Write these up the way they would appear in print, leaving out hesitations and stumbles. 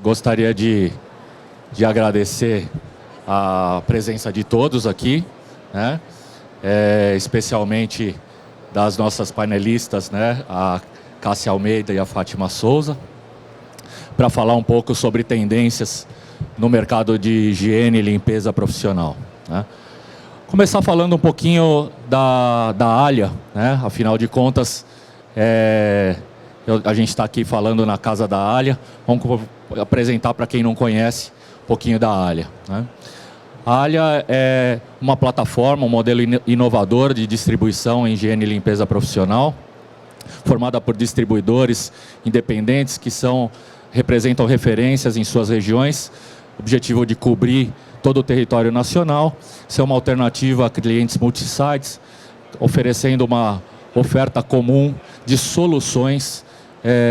gostaria de agradecer a presença de todos aqui, né? Especialmente das nossas panelistas, né? A Cássia Almeida e a Fátima Souza, para falar um pouco sobre tendências no mercado de higiene e limpeza profissional, né? Começar falando um pouquinho da Alia, né? Afinal de contas, a gente está aqui falando na casa da Alia. Vamos apresentar para quem não conhece um pouquinho da Alia, né? A Alia é uma plataforma, um modelo inovador de distribuição em higiene e limpeza profissional, formada por distribuidores independentes que representam referências em suas regiões, objetivo de cobrir todo o território nacional, ser uma alternativa a clientes multisites, oferecendo uma oferta comum de soluções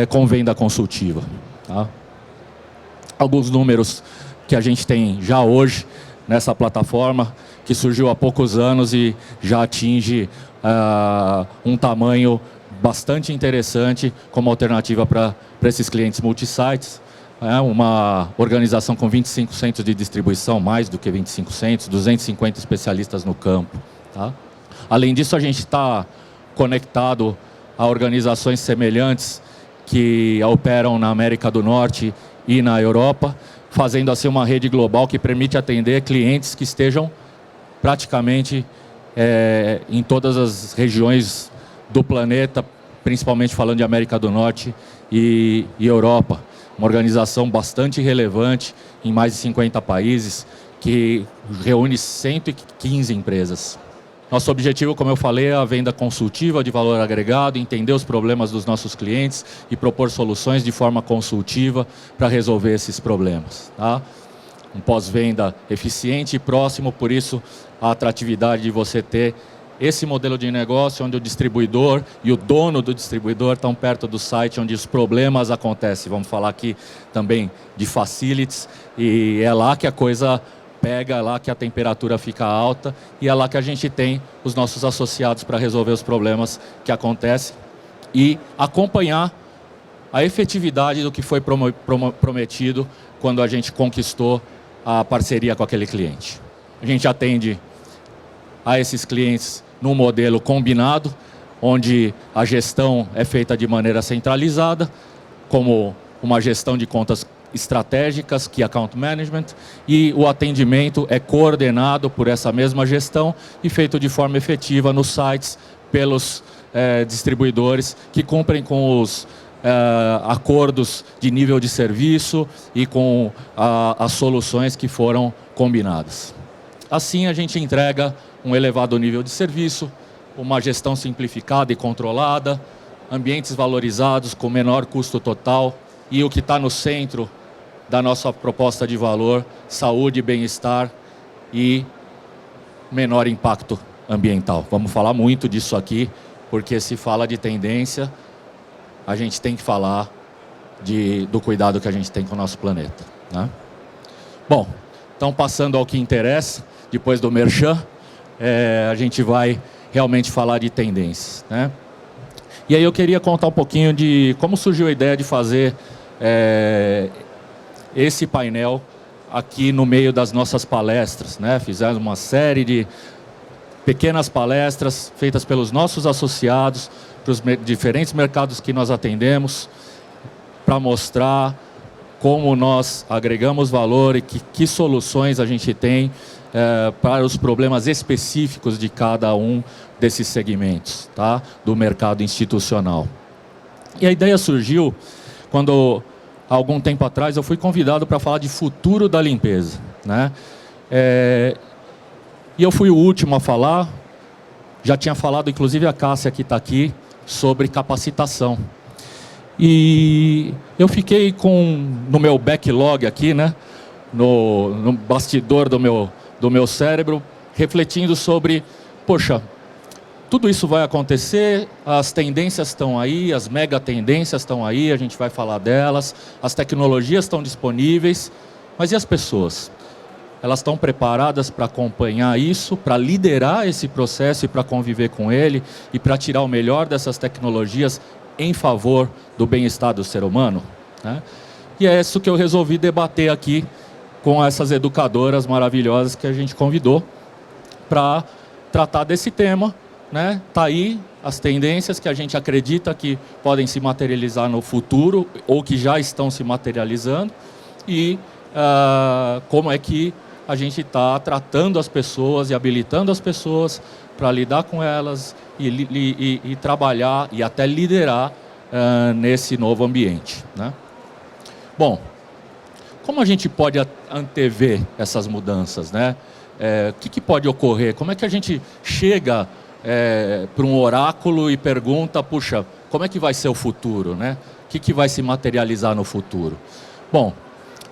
com venda consultiva, tá? Alguns números que a gente tem já hoje nessa plataforma, que surgiu há poucos anos e já atinge um tamanho bastante interessante como alternativa para esses clientes multisites. É uma organização com 25 centros de distribuição, mais do que 25 centros, 250 especialistas no campo, tá? Além disso, a gente está conectado a organizações semelhantes que operam na América do Norte e na Europa, fazendo assim uma rede global que permite atender clientes que estejam praticamente em todas as regiões do planeta, principalmente falando de América do Norte e Europa. Uma organização bastante relevante em mais de 50 países, que reúne 115 empresas. Nosso objetivo, como eu falei, é a venda consultiva de valor agregado, entender os problemas dos nossos clientes e propor soluções de forma consultiva para resolver esses problemas, tá? Um pós-venda eficiente e próximo, por isso a atratividade de você ter esse modelo de negócio onde o distribuidor e o dono do distribuidor estão perto do site onde os problemas acontecem. Vamos falar aqui também de facilities, e é lá que a coisa pega, é lá que a temperatura fica alta e é lá que a gente tem os nossos associados para resolver os problemas que acontecem e acompanhar a efetividade do que foi prometido quando a gente conquistou a parceria com aquele cliente. A gente atende a esses clientes num modelo combinado, onde a gestão é feita de maneira centralizada, como uma gestão de contas estratégicas, Key Account Management, e o atendimento é coordenado por essa mesma gestão e feito de forma efetiva nos sites pelos distribuidores que cumprem com os acordos de nível de serviço e com as soluções que foram combinadas. Assim, a gente entrega um elevado nível de serviço, uma gestão simplificada e controlada, ambientes valorizados com menor custo total e o que está no centro da nossa proposta de valor, saúde, bem-estar e menor impacto ambiental. Vamos falar muito disso aqui, porque se fala de tendência, a gente tem que falar do cuidado que a gente tem com o nosso planeta, né? Bom, então passando ao que interessa, depois do merchan, a gente vai realmente falar de tendências, né? E aí eu queria contar um pouquinho de como surgiu a ideia de fazer esse painel aqui no meio das nossas palestras, né? Fizemos uma série de pequenas palestras feitas pelos nossos associados para os diferentes mercados que nós atendemos, para mostrar como nós agregamos valor e que soluções a gente tem para os problemas específicos de cada um desses segmentos, tá? Do mercado institucional. E a ideia surgiu quando, há algum tempo atrás, eu fui convidado para falar de futuro da limpeza, né? E eu fui o último a falar, já tinha falado, inclusive a Cássia que está aqui, sobre capacitação. E eu fiquei no meu backlog aqui, né? No bastidor do meu cérebro, refletindo sobre, poxa, tudo isso vai acontecer, as tendências estão aí, as mega tendências estão aí, a gente vai falar delas, as tecnologias estão disponíveis, mas e as pessoas? Elas estão preparadas para acompanhar isso, para liderar esse processo e para conviver com ele e para tirar o melhor dessas tecnologias em favor do bem-estar do ser humano, né? E é isso que eu resolvi debater aqui com essas educadoras maravilhosas que a gente convidou para tratar desse tema, né? Tá aí as tendências que a gente acredita que podem se materializar no futuro ou que já estão se materializando e como é que a gente está tratando as pessoas e habilitando as pessoas para lidar com elas e trabalhar e até liderar nesse novo ambiente, né? Bom, como a gente pode antever essas mudanças, né? O que pode ocorrer? Como é que a gente chega para um oráculo e pergunta, puxa, como é que vai ser o futuro, né? O que vai se materializar no futuro? Bom,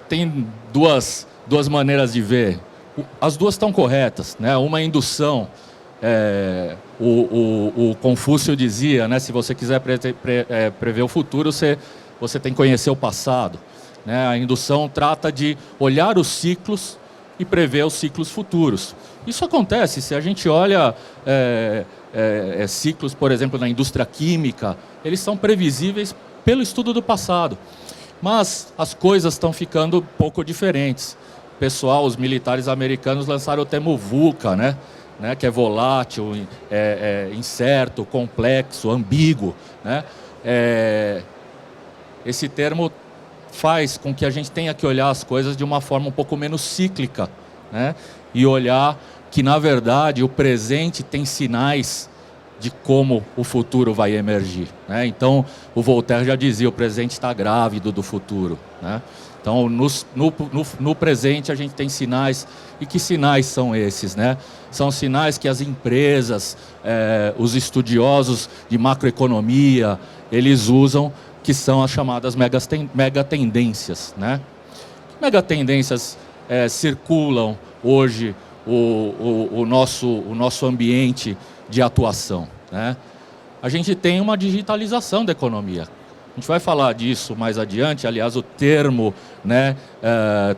tem duas maneiras de ver. As duas estão corretas, né? Uma é indução. O Confúcio dizia, né? Se você quiser prever o futuro, você tem que conhecer o passado, né? A indução trata de olhar os ciclos e prever os ciclos futuros. Isso acontece se a gente olha ciclos, por exemplo, na indústria química, eles são previsíveis pelo estudo do passado. Mas as coisas estão ficando um pouco diferentes. Pessoal, os militares americanos lançaram o termo VUCA, né? Que é volátil, incerto, complexo, ambíguo, né? Esse termo faz com que a gente tenha que olhar as coisas de uma forma um pouco menos cíclica, né? E olhar que, na verdade, o presente tem sinais de como o futuro vai emergir, né? Então, o Voltaire já dizia, o presente está grávido do futuro, né? Então, no presente a gente tem sinais. E que sinais são esses, né? São sinais que as empresas, os estudiosos de macroeconomia, eles usam, que são as chamadas megatendências, né? Megatendências circulam hoje o nosso ambiente de atuação, né? A gente tem uma digitalização da economia. A gente vai falar disso mais adiante. Aliás, o termo, né,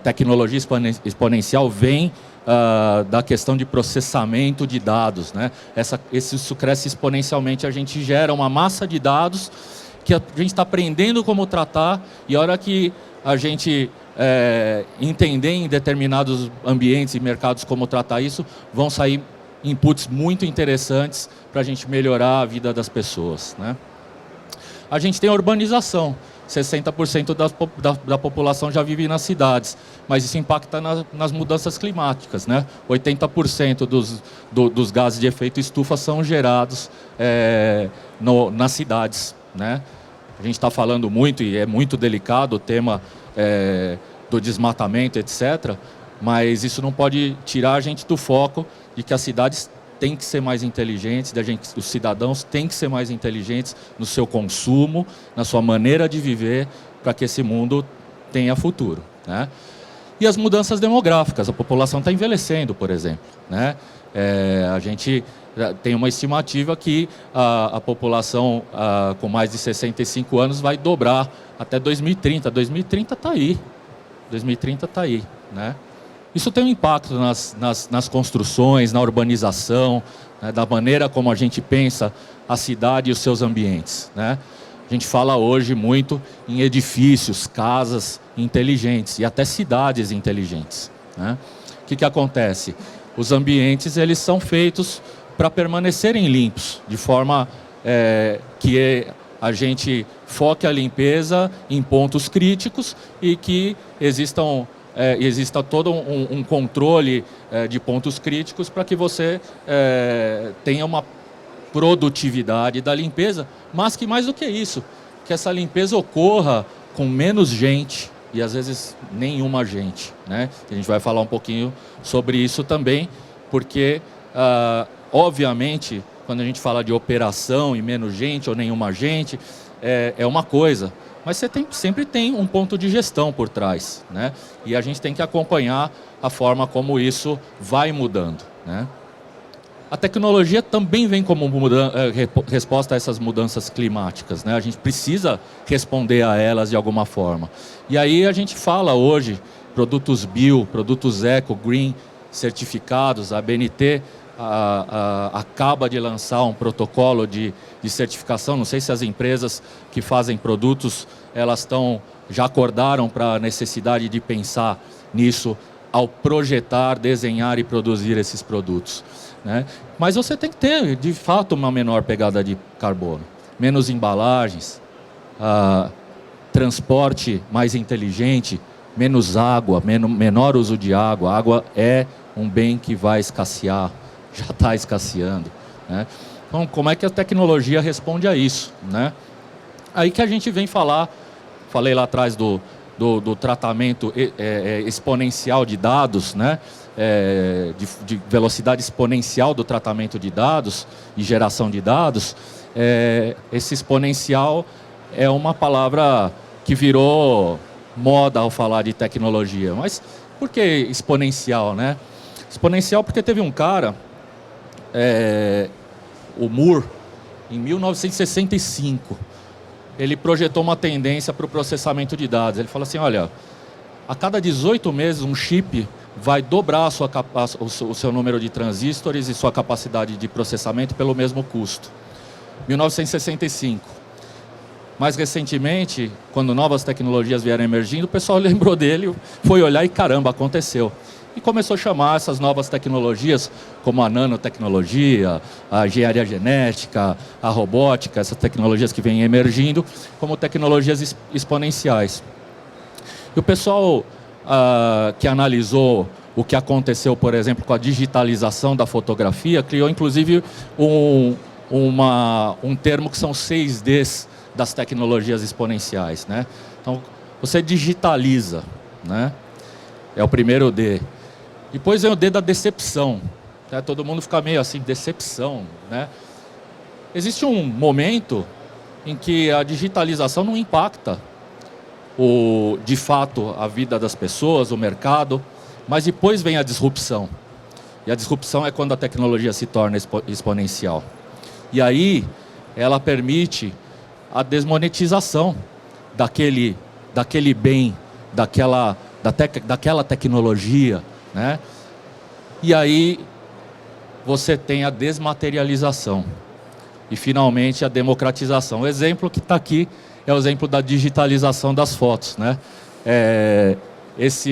tecnologia exponencial vem da questão de processamento de dados, né? Isso cresce exponencialmente. A gente gera uma massa de dados que a gente está aprendendo como tratar, e a hora que a gente entender em determinados ambientes e mercados como tratar isso, vão sair inputs muito interessantes para a gente melhorar a vida das pessoas, né? A gente tem a urbanização. 60% da população já vive nas cidades, mas isso impacta nas mudanças climáticas, né? 80% dos gases de efeito estufa são gerados nas cidades, né? A gente está falando muito, e é muito delicado o tema do desmatamento, etc., mas isso não pode tirar a gente do foco de que as cidades têm que ser mais inteligentes, os cidadãos têm que ser mais inteligentes no seu consumo, na sua maneira de viver, para que esse mundo tenha futuro, né? E as mudanças demográficas, a população está envelhecendo, por exemplo, né? A gente tem uma estimativa que a população com mais de 65 anos vai dobrar até 2030. 2030 está aí. 2030 está aí, né? Isso tem um impacto nas construções, na urbanização, né, da maneira como a gente pensa a cidade e os seus ambientes, né? A gente fala hoje muito em edifícios, casas inteligentes e até cidades inteligentes, né? O que acontece? Os ambientes, eles são feitos para permanecerem limpos, de forma que a gente foque a limpeza em pontos críticos e que exista todo um controle de pontos críticos para que você tenha uma produtividade da limpeza, mas que mais do que isso, que essa limpeza ocorra com menos gente e às vezes nenhuma gente, né? A gente vai falar um pouquinho sobre isso também, porque obviamente quando a gente fala de operação e menos gente ou nenhuma gente, é uma coisa. Mas você sempre tem um ponto de gestão por trás, né? E a gente tem que acompanhar a forma como isso vai mudando, né? A tecnologia também vem como resposta a essas mudanças climáticas, né? A gente precisa responder a elas de alguma forma. E aí a gente fala hoje, produtos bio, produtos eco, green, certificados. A ABNT acaba de lançar um protocolo de certificação. Não sei se as empresas que fazem produtos, elas estão já acordaram para a necessidade de pensar nisso ao projetar, desenhar e produzir esses produtos, né? Mas você tem que ter, de fato, uma menor pegada de carbono, menos embalagens, transporte mais inteligente, menos água, menor uso de água. A água é um bem que vai escassear, já está escasseando, né? Então, como é que a tecnologia responde a isso, né? Aí que a gente vem falei lá atrás do tratamento exponencial de dados, né? De velocidade exponencial do tratamento de dados e geração de dados. Esse exponencial é uma palavra que virou moda ao falar de tecnologia. Mas por que exponencial, né? Exponencial porque teve um cara, o Moore, em 1965, ele projetou uma tendência para o processamento de dados. Ele falou assim, olha, a cada 18 meses um chip vai dobrar o seu número de transistores e sua capacidade de processamento pelo mesmo custo. 1965. Mais recentemente, quando novas tecnologias vieram emergindo, o pessoal lembrou dele, foi olhar e caramba, aconteceu. E começou a chamar essas novas tecnologias, como a nanotecnologia, a engenharia genética, a robótica, essas tecnologias que vêm emergindo, como tecnologias exponenciais. E o pessoal que analisou o que aconteceu, por exemplo, com a digitalização da fotografia, criou inclusive um termo que são 6 Ds das tecnologias exponenciais, né? Então, você digitaliza, né? É o primeiro D. Depois vem o D da decepção, né? Todo mundo fica meio assim, decepção, né? Existe um momento em que a digitalização não impacta de fato a vida das pessoas, o mercado, mas depois vem a disrupção. E a disrupção é quando a tecnologia se torna exponencial. E aí ela permite a desmonetização daquele bem, daquela tecnologia, né? E aí você tem a desmaterialização e finalmente a democratização. O exemplo que está aqui é o exemplo da digitalização das fotos, né? Isso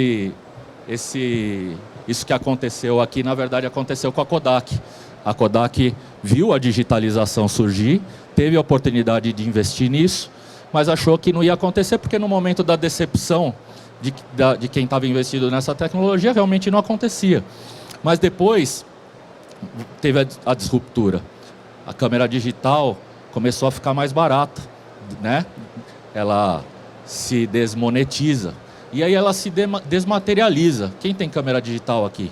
que aconteceu aqui, na verdade, aconteceu com a Kodak. A Kodak viu a digitalização surgir, teve a oportunidade de investir nisso, mas achou que não ia acontecer porque no momento da decepção de quem estava investido nessa tecnologia, realmente não acontecia. Mas depois teve a disruptura. A câmera digital começou a ficar mais barata, né? Ela se desmonetiza. E aí ela se desmaterializa. Quem tem câmera digital aqui?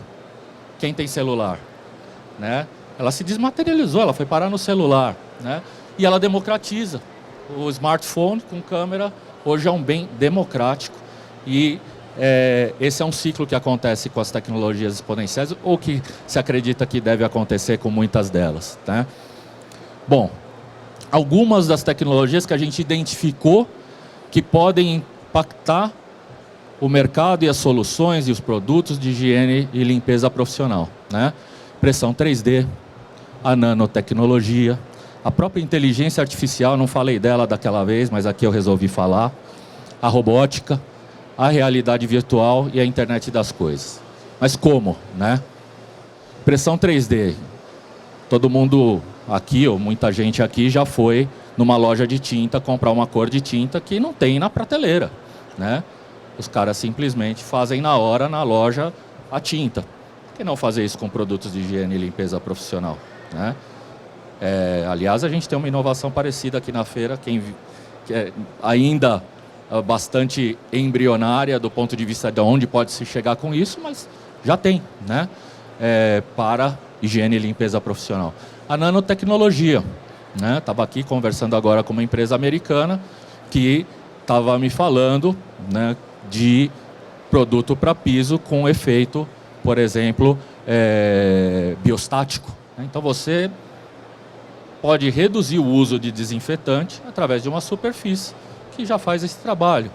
Quem tem celular? Né? Ela se desmaterializou, ela foi parar no celular, né? E ela democratiza. O smartphone com câmera hoje é um bem democrático. E esse é um ciclo que acontece com as tecnologias exponenciais, ou que se acredita que deve acontecer com muitas delas, né? Bom, algumas das tecnologias que a gente identificou que podem impactar o mercado e as soluções e os produtos de higiene e limpeza profissional, né? Impressão 3D, a nanotecnologia, a própria inteligência artificial, não falei dela daquela vez, mas aqui eu resolvi falar, a robótica, a realidade virtual e a internet das coisas. Mas como, né? Impressão 3D. Todo mundo aqui, ou muita gente aqui, já foi numa loja de tinta comprar uma cor de tinta que não tem na prateleira, né? Os caras simplesmente fazem na hora, na loja, a tinta. Por que não fazer isso com produtos de higiene e limpeza profissional, né? Aliás, a gente tem uma inovação parecida aqui na feira, que é ainda bastante embrionária do ponto de vista de onde pode se chegar com isso, mas já tem, né? Para higiene e limpeza profissional. A nanotecnologia, né? Estava aqui conversando agora com uma empresa americana que estava me falando, né, de produto para piso com efeito, por exemplo, biostático. Então você pode reduzir o uso de desinfetante através de uma superfície que já faz esse trabalho.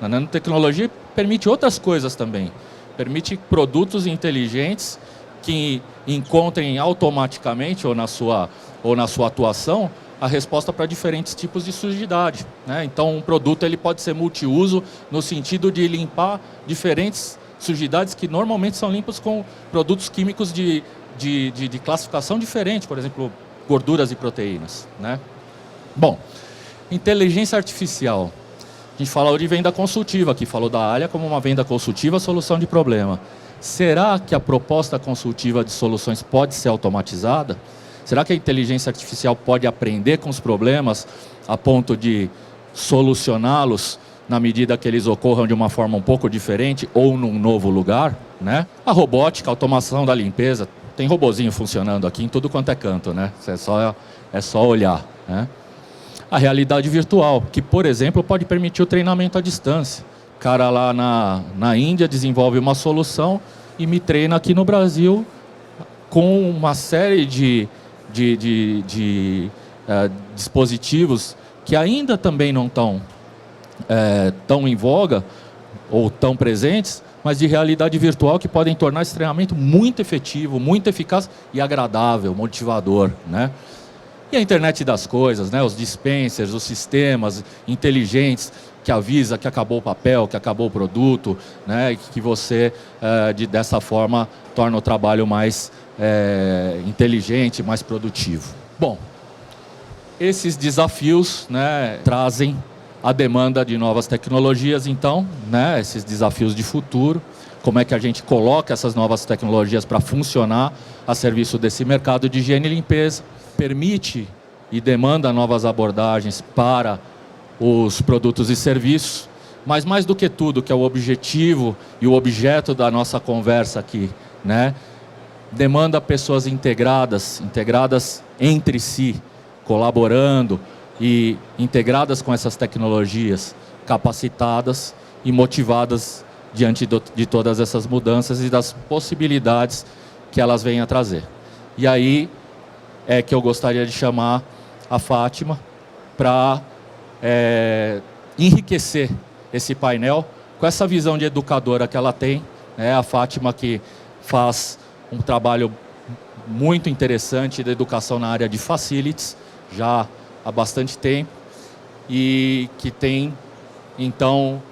A nanotecnologia permite outras coisas também. Permite produtos inteligentes que encontrem automaticamente ou na sua atuação a resposta para diferentes tipos de sujidade, né? Então, um produto ele pode ser multiuso no sentido de limpar diferentes sujidades que normalmente são limpas com produtos químicos de classificação diferente, por exemplo, gorduras e proteínas, né? Bom, inteligência artificial. A gente falou de venda consultiva aqui, falou da Alia como uma venda consultiva, solução de problema. Será que a proposta consultiva de soluções pode ser automatizada? Será que a inteligência artificial pode aprender com os problemas a ponto de solucioná-los na medida que eles ocorram de uma forma um pouco diferente ou num novo lugar, né? A robótica, a automação da limpeza, tem robozinho funcionando aqui em tudo quanto é canto, né? É só olhar, né? A realidade virtual, que, por exemplo, pode permitir o treinamento à distância. O cara lá na Índia desenvolve uma solução e me treina aqui no Brasil com uma série de dispositivos que ainda também não estão tão em voga ou tão presentes, mas de realidade virtual que podem tornar esse treinamento muito efetivo, muito eficaz e agradável, motivador, né? E a internet das coisas, né? Os dispensers, os sistemas inteligentes que avisa que acabou o papel, que acabou o produto, né? E que você, dessa forma, torna o trabalho mais inteligente, mais produtivo. Bom, esses desafios, né, trazem a demanda de novas tecnologias, então, né, esses desafios de futuro, como é que a gente coloca essas novas tecnologias para funcionar a serviço desse mercado de higiene e limpeza, permite e demanda novas abordagens para os produtos e serviços, mas mais do que tudo, que é o objetivo e o objeto da nossa conversa aqui, né, demanda pessoas integradas entre si, colaborando e integradas com essas tecnologias, capacitadas e motivadas diante de todas essas mudanças e das possibilidades que elas vêm a trazer. E aí é que eu gostaria de chamar a Fátima para enriquecer esse painel com essa visão de educadora que ela tem, né? A Fátima que faz um trabalho muito interessante de educação na área de facilities, já há bastante tempo, e que tem, então,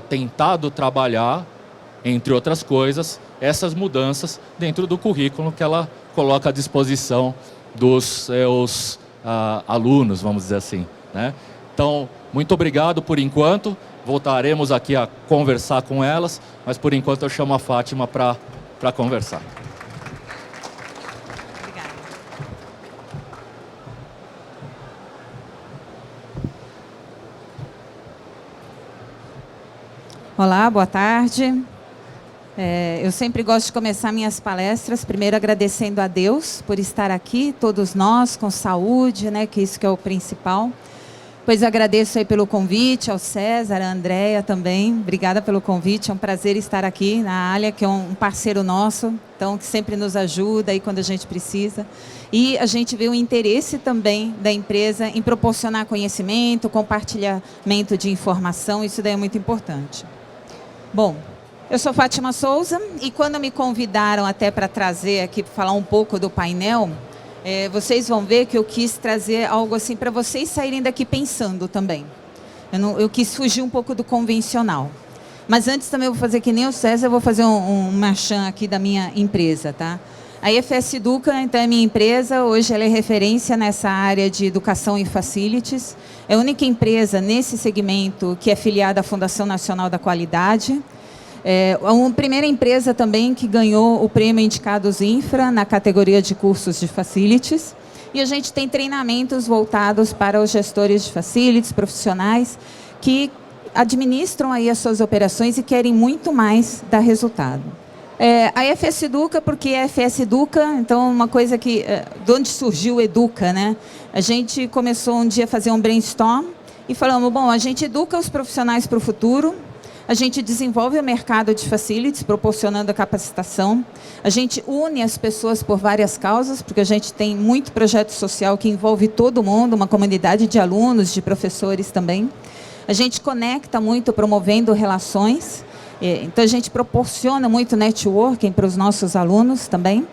tentado trabalhar, entre outras coisas, essas mudanças dentro do currículo que ela coloca à disposição dos seus alunos, vamos dizer assim, né? Então, muito obrigado por enquanto, voltaremos aqui a conversar com elas, mas por enquanto eu chamo a Fátima para conversar. Olá, boa tarde. Eu sempre gosto de começar minhas palestras, primeiro agradecendo a Deus por estar aqui, todos nós, com saúde, né, que isso que é o principal. Pois agradeço aí pelo convite, ao César, à Andréia também. Obrigada pelo convite, é um prazer estar aqui na Alia, que é um parceiro nosso, então que sempre nos ajuda aí quando a gente precisa. E a gente vê o interesse também da empresa em proporcionar conhecimento, compartilhamento de informação, isso daí é muito importante. Bom, eu sou Fátima Souza e quando me convidaram até para trazer aqui, para falar um pouco do painel, vocês vão ver que eu quis trazer algo assim para vocês saírem daqui pensando também. Eu quis fugir um pouco do convencional. Mas antes também eu vou fazer que nem o César, eu vou fazer um merchan aqui da minha empresa, tá? A EFS Educa, então, é minha empresa, hoje ela é referência nessa área de educação e facilities. É a única empresa nesse segmento que é filiada à Fundação Nacional da Qualidade. É a primeira empresa também que ganhou o prêmio Indicados Infra na categoria de cursos de facilities. E a gente tem treinamentos voltados para os gestores de facilities, profissionais, que administram aí as suas operações e querem muito mais dar resultado. A EFS Educa, porque a EFS Educa, então uma coisa que, de onde surgiu o Educa, né? A gente começou um dia a fazer um brainstorm e falamos, bom, a gente educa os profissionais para o futuro, a gente desenvolve o mercado de facilities, proporcionando a capacitação, a gente une as pessoas por várias causas, porque a gente tem muito projeto social que envolve todo mundo, uma comunidade de alunos, de professores também. A gente conecta muito promovendo relações, então a gente proporciona muito networking para os nossos alunos também.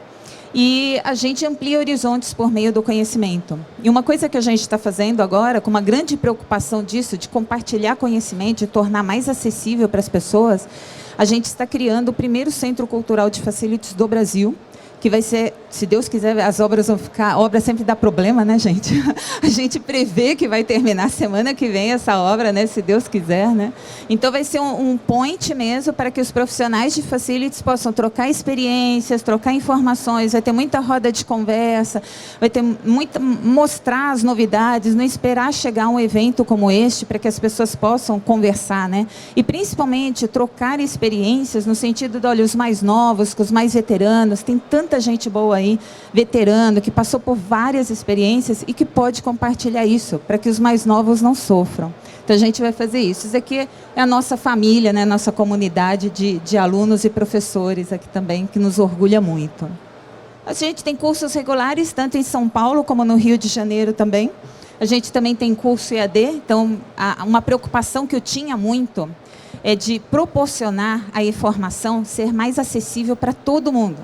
E a gente amplia horizontes por meio do conhecimento. E uma coisa que a gente está fazendo agora, com uma grande preocupação disso, de compartilhar conhecimento, de tornar mais acessível para as pessoas, a gente está criando o primeiro centro cultural de facilities do Brasil, que vai ser, se Deus quiser, as obras vão ficar... A obra sempre dá problema, né, gente? A gente prevê que vai terminar semana que vem essa obra, né, se Deus quiser, né? Então, vai ser um point mesmo para que os profissionais de facilities possam trocar experiências, trocar informações, vai ter muita roda de conversa, vai ter mostrar as novidades, não esperar chegar um evento como este para que as pessoas possam conversar, né? E, principalmente, trocar experiências no sentido de, olha, os mais novos, com os mais veteranos, tem tanta gente boa aí, veterano, que passou por várias experiências e que pode compartilhar isso, para que os mais novos não sofram. Então, a gente vai fazer isso. Isso aqui é a nossa família, né? Nossa comunidade de alunos e professores aqui também, que nos orgulha muito. A gente tem cursos regulares, tanto em São Paulo como no Rio de Janeiro também. A gente também tem curso EAD, então, uma preocupação que eu tinha muito é de proporcionar a informação ser mais acessível para todo mundo.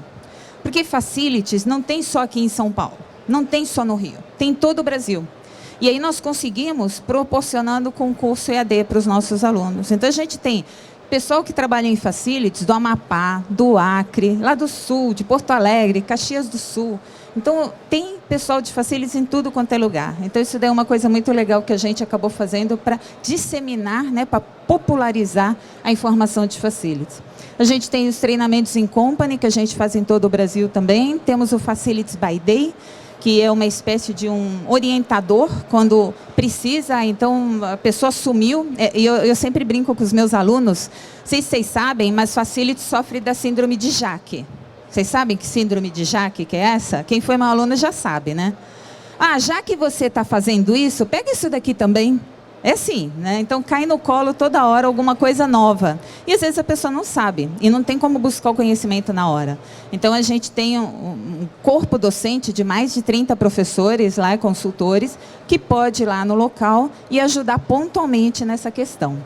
Porque facilities não tem só aqui em São Paulo, não tem só no Rio, tem em todo o Brasil. E aí nós conseguimos proporcionando com o curso EAD para os nossos alunos. Então, a gente tem pessoal que trabalha em facilities do Amapá, do Acre, lá do Sul, de Porto Alegre, Caxias do Sul. Então, tem pessoal de facilities em tudo quanto é lugar. Então, isso daí é uma coisa muito legal que a gente acabou fazendo para disseminar, né, para popularizar a informação de facilities. A gente tem os treinamentos em company, que a gente faz em todo o Brasil também. Temos o Facilities by Day, que é uma espécie de um orientador, quando precisa. Então, a pessoa sumiu. Eu sempre brinco com os meus alunos, não sei se vocês sabem, mas Facilities sofre da síndrome de Jaque. Vocês sabem que síndrome de Jaque que é essa? Quem foi meu aluno já sabe, né? Ah, já que você está fazendo isso, pega isso daqui também. É assim, né? Então cai no colo toda hora alguma coisa nova. E às vezes a pessoa não sabe e não tem como buscar o conhecimento na hora. Então a gente tem um corpo docente de mais de 30 professores lá, consultores, que pode ir lá no local e ajudar pontualmente nessa questão.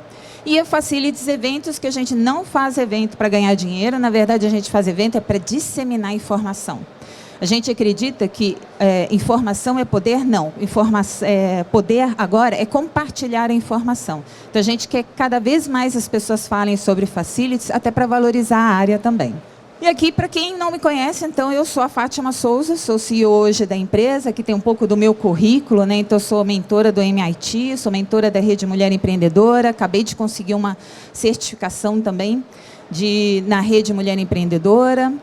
E a Facilities Eventos, que a gente não faz evento para ganhar dinheiro, na verdade a gente faz evento para disseminar informação. A gente acredita que informação é poder? Não. Poder agora é compartilhar a informação. Então, a gente quer que cada vez mais as pessoas falem sobre facilities, até para valorizar a área também. E aqui, para quem não me conhece, então, eu sou a Fátima Souza, sou CEO hoje da empresa, que tem um pouco do meu currículo, né? Então, eu sou mentora do MIT, sou mentora da Rede Mulher Empreendedora, acabei de conseguir uma certificação também na Rede Mulher Empreendedora.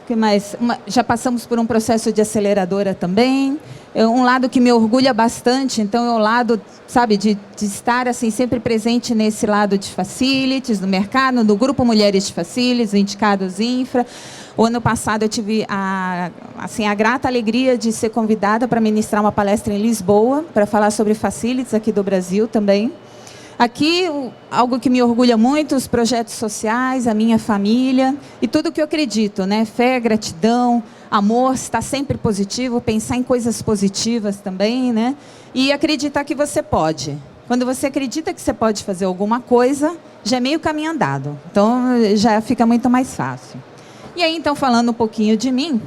Que mais? Já passamos por um processo de aceleradora também. Um lado que me orgulha bastante, então, é o lado, sabe, de estar assim, sempre presente nesse lado de facilities, no mercado, no Grupo Mulheres de Facilities, Indicados Infra. O ano passado eu tive a grata alegria de ser convidada para ministrar uma palestra em Lisboa, para falar sobre facilities aqui do Brasil também. Aqui, algo que me orgulha muito, os projetos sociais, a minha família e tudo que eu acredito, né? Fé, gratidão, amor, estar sempre positivo, pensar em coisas positivas também, né? E acreditar que você pode. Quando você acredita que você pode fazer alguma coisa, já é meio caminho andado. Então, já fica muito mais fácil. E aí, então, falando um pouquinho de mim,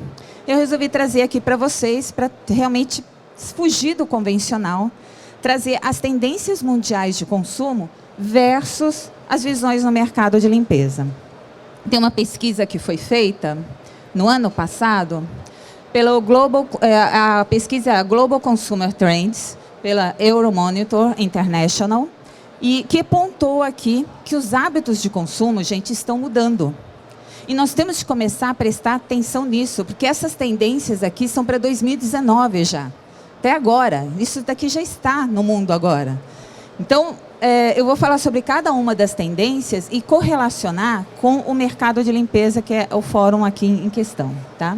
eu resolvi trazer aqui para vocês, para realmente fugir do convencional, trazer as tendências mundiais de consumo versus as visões no mercado de limpeza. Tem uma pesquisa que foi feita no ano passado pela a pesquisa Global Consumer Trends, pela Euromonitor International, e que apontou aqui que os hábitos de consumo, gente, estão mudando. E nós temos que começar a prestar atenção nisso, porque essas tendências aqui são para 2019 já. Até agora, isso daqui já está no mundo agora. Então, eu vou falar sobre cada uma das tendências e correlacionar com o mercado de limpeza, que é o fórum aqui em questão. Tá?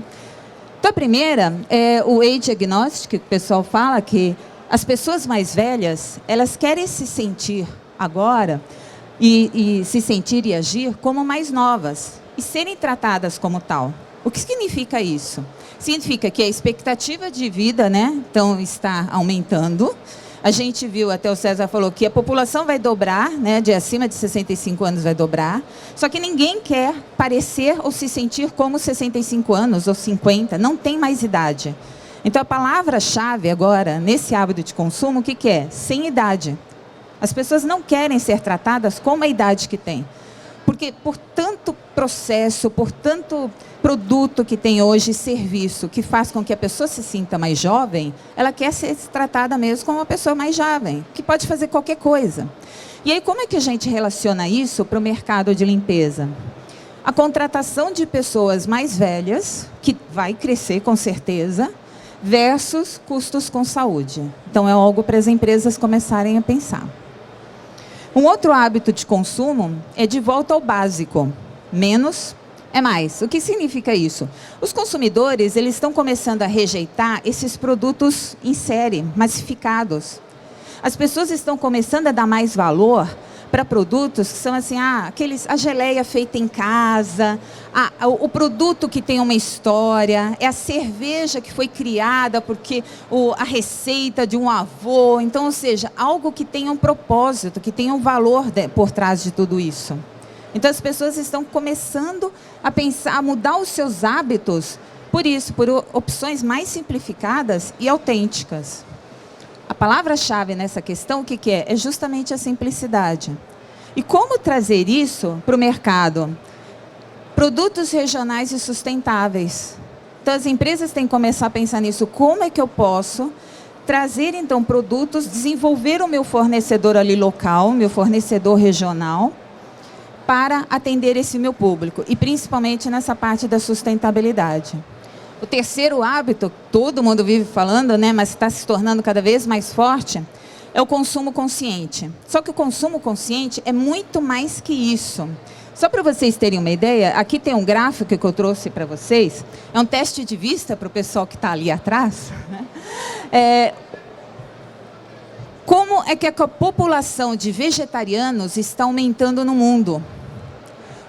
Então, a primeira é o age agnostic, que o pessoal fala que as pessoas mais velhas, elas querem se sentir agora e se sentir e agir como mais novas e serem tratadas como tal. O que significa isso? Significa que a expectativa de vida, né, então, está aumentando. A gente viu, até o César falou, que a população vai dobrar, né, de acima de 65 anos vai dobrar, só que ninguém quer parecer ou se sentir como 65 anos ou 50, não tem mais idade. Então, a palavra-chave agora, nesse hábito de consumo, o que que é? Sem idade. As pessoas não querem ser tratadas como a idade que tem. Porque por tanto processo, por tanto produto que tem hoje, serviço, que faz com que a pessoa se sinta mais jovem, ela quer ser tratada mesmo como uma pessoa mais jovem, que pode fazer qualquer coisa. E aí, como é que a gente relaciona isso para o mercado de limpeza? A contratação de pessoas mais velhas, que vai crescer com certeza, versus custos com saúde. Então, é algo para as empresas começarem a pensar. Um outro hábito de consumo é de volta ao básico. Menos é mais. O que significa isso? Os consumidores, eles estão começando a rejeitar esses produtos em série, massificados. As pessoas estão começando a dar mais valor para produtos que são assim, a geleia feita em casa, o produto que tem uma história, é a cerveja que foi criada porque a receita de um avô. Então, ou seja, algo que tenha um propósito, que tenha um valor por trás de tudo isso. Então, as pessoas estão começando a pensar, a mudar os seus hábitos por isso, por opções mais simplificadas e autênticas. A palavra-chave nessa questão, o que que é? É justamente a simplicidade. E como trazer isso para o mercado? Produtos regionais e sustentáveis. Então, as empresas têm que começar a pensar nisso. Como é que eu posso trazer, então, produtos, desenvolver o meu fornecedor ali local, meu fornecedor regional, para atender esse meu público. E, principalmente, nessa parte da sustentabilidade. O terceiro hábito, todo mundo vive falando, né, mas está se tornando cada vez mais forte, é o consumo consciente. Só que o consumo consciente é muito mais que isso. Só para vocês terem uma ideia, aqui tem um gráfico que eu trouxe para vocês. É um teste de vista para o pessoal que está ali atrás. Como é que a população de vegetarianos está aumentando no mundo?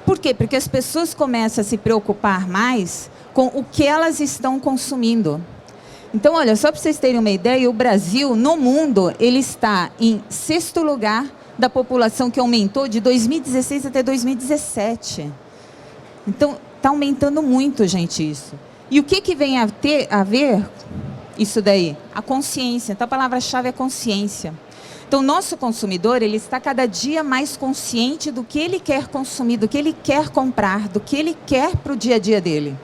Por quê? Porque as pessoas começam a se preocupar mais com o que elas estão consumindo. Então, olha, só para vocês terem uma ideia, o Brasil, no mundo, ele está em 6º lugar da população que aumentou de 2016 até 2017. Então, está aumentando muito, gente, isso. E o que vem a ver isso daí? A consciência. Então, a palavra-chave é consciência. Então, o nosso consumidor, ele está cada dia mais consciente do que ele quer consumir, do que ele quer comprar, do que ele quer para o dia a dia dele.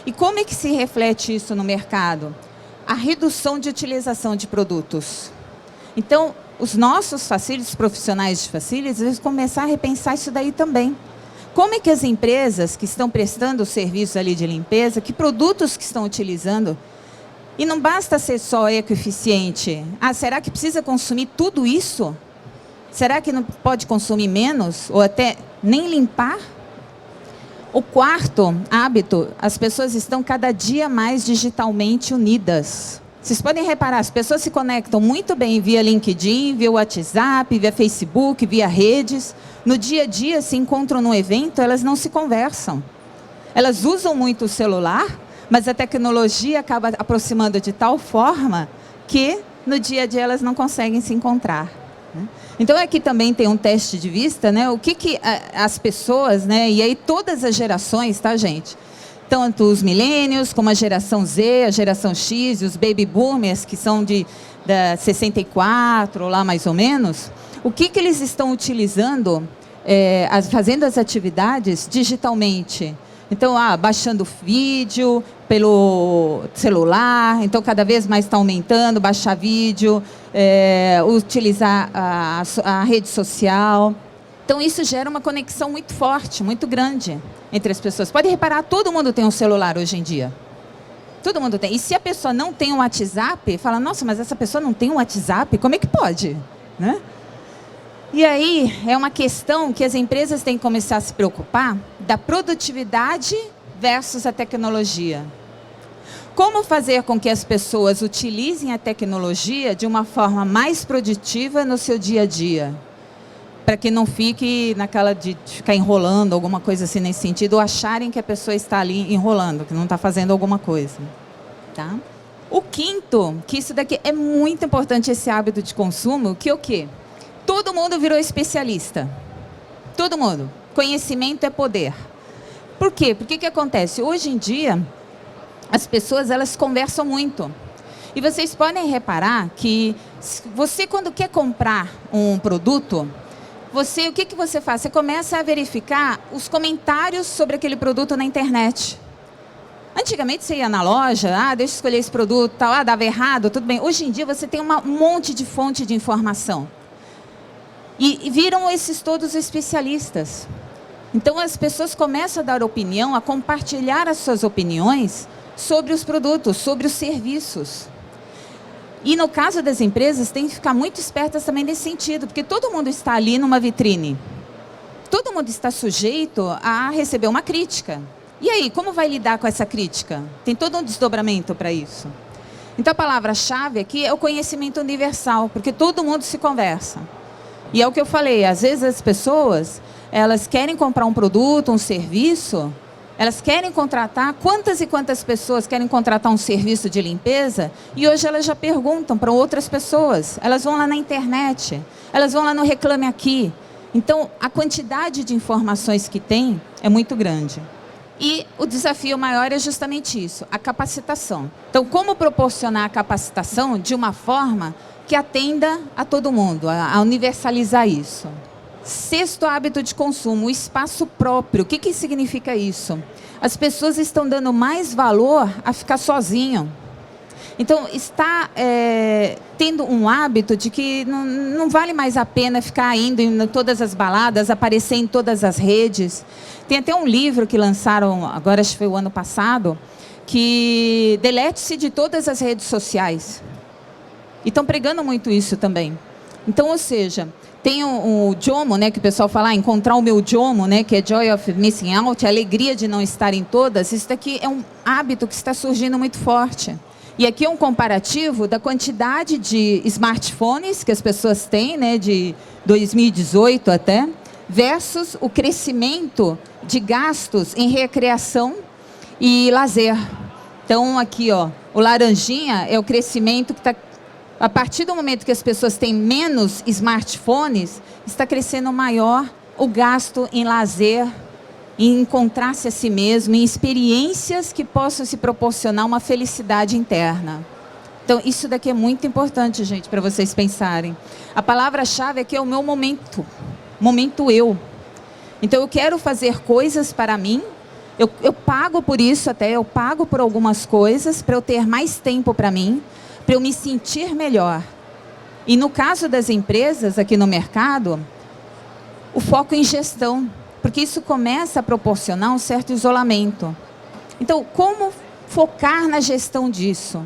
E como é que se reflete isso no mercado? A redução de utilização de produtos. Então, os nossos facilities, profissionais de facilities, eles começaram a repensar isso daí também. Como é que as empresas que estão prestando o serviço ali de limpeza, que produtos que estão utilizando, e não basta ser só ecoeficiente. Será que precisa consumir tudo isso? Será que não pode consumir menos? Ou até nem limpar? O quarto hábito, as pessoas estão cada dia mais digitalmente unidas. Vocês podem reparar, as pessoas se conectam muito bem via LinkedIn, via WhatsApp, via Facebook, via redes. No dia a dia, se encontram num evento, elas não se conversam. Elas usam muito o celular, mas a tecnologia acaba aproximando de tal forma que no dia a dia elas não conseguem se encontrar. Então, aqui também tem um teste de vista, né? O que as pessoas, né? E aí todas as gerações, tá, gente? Tanto os millennials, como a geração Z, a geração X e os baby boomers, que são de 64, lá mais ou menos, o que eles estão utilizando, fazendo as atividades digitalmente? Então, baixando vídeo pelo celular, então cada vez mais está aumentando, baixar vídeo, utilizar a rede social. Então, isso gera uma conexão muito forte, muito grande entre as pessoas. Pode reparar, todo mundo tem um celular hoje em dia. Todo mundo tem. E se a pessoa não tem um WhatsApp, fala, nossa, mas essa pessoa não tem um WhatsApp? Como é que pode? Né? E aí, é uma questão que as empresas têm que começar a se preocupar da produtividade versus a tecnologia. Como fazer com que as pessoas utilizem a tecnologia de uma forma mais produtiva no seu dia a dia? Para que não fique naquela de ficar enrolando, alguma coisa assim nesse sentido, ou acharem que a pessoa está ali enrolando, que não está fazendo alguma coisa. Tá? O quinto, que isso daqui é muito importante, esse hábito de consumo, que o quê? Todo mundo virou especialista. Todo mundo. Conhecimento é poder. Por quê? Porque que acontece? Hoje em dia, as pessoas, elas conversam muito. E vocês podem reparar que você, quando quer comprar um produto, o que você faz? Você começa a verificar os comentários sobre aquele produto na internet. Antigamente você ia na loja, deixa eu escolher esse produto, tal, dava errado, tudo bem. Hoje em dia você tem um monte de fonte de informação. E viram esses todos especialistas. Então as pessoas começam a dar opinião, a compartilhar as suas opiniões sobre os produtos, sobre os serviços. E no caso das empresas, tem que ficar muito espertas também nesse sentido, porque todo mundo está ali numa vitrine. Todo mundo está sujeito a receber uma crítica. E aí, como vai lidar com essa crítica? Tem todo um desdobramento para isso. Então a palavra-chave aqui é o conhecimento universal, porque todo mundo se conversa. E é o que eu falei, às vezes as pessoas, elas querem comprar um produto, um serviço, elas querem contratar, quantas e quantas pessoas querem contratar um serviço de limpeza, e hoje elas já perguntam para outras pessoas, elas vão lá na internet, elas vão lá no Reclame Aqui. Então, a quantidade de informações que tem é muito grande. E o desafio maior é justamente isso, a capacitação. Então, como proporcionar a capacitação de uma forma que atenda a todo mundo, a universalizar isso? Sexto hábito de consumo, o espaço próprio. O que significa isso? As pessoas estão dando mais valor a ficar sozinho. Então, está tendo um hábito de que não vale mais a pena ficar indo em todas as baladas, aparecer em todas as redes. Tem até um livro que lançaram, agora acho que foi o ano passado, que delete-se de todas as redes sociais. E estão pregando muito isso também. Então, ou seja, tem o JOMO, né, que o pessoal fala, encontrar o meu JOMO, né, que é Joy of Missing Out, a alegria de não estar em todas. Isso daqui é um hábito que está surgindo muito forte. E aqui é um comparativo da quantidade de smartphones que as pessoas têm, né, de 2018 até, versus o crescimento de gastos em recreação e lazer. Então, aqui, ó, o laranjinha é o crescimento que está... A partir do momento que as pessoas têm menos smartphones, está crescendo maior o gasto em lazer, em encontrar-se a si mesmo, em experiências que possam se proporcionar uma felicidade interna. Então, isso daqui é muito importante, gente, para vocês pensarem. A palavra-chave aqui é o meu momento eu. Então, eu quero fazer coisas para mim, eu pago por isso até, eu pago por algumas coisas para eu ter mais tempo para mim, para eu me sentir melhor. E no caso das empresas aqui no mercado, o foco em gestão, porque isso começa a proporcionar um certo isolamento. Então, como focar na gestão disso?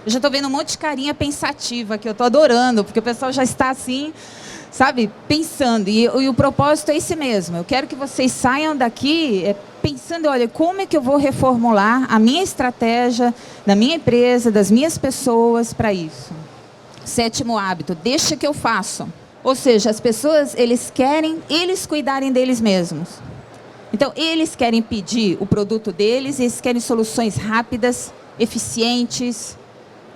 Eu já estou vendo um monte de carinha pensativa que eu estou adorando, porque o pessoal já está assim, sabe, pensando. E o propósito é esse mesmo. Eu quero que vocês saiam daqui pensando, olha, como é que eu vou reformular a minha estratégia da minha empresa, das minhas pessoas para isso. Sétimo hábito, deixa que eu faço. Ou seja, as pessoas, eles querem cuidarem deles mesmos. Então, eles querem pedir o produto deles, eles querem soluções rápidas, eficientes,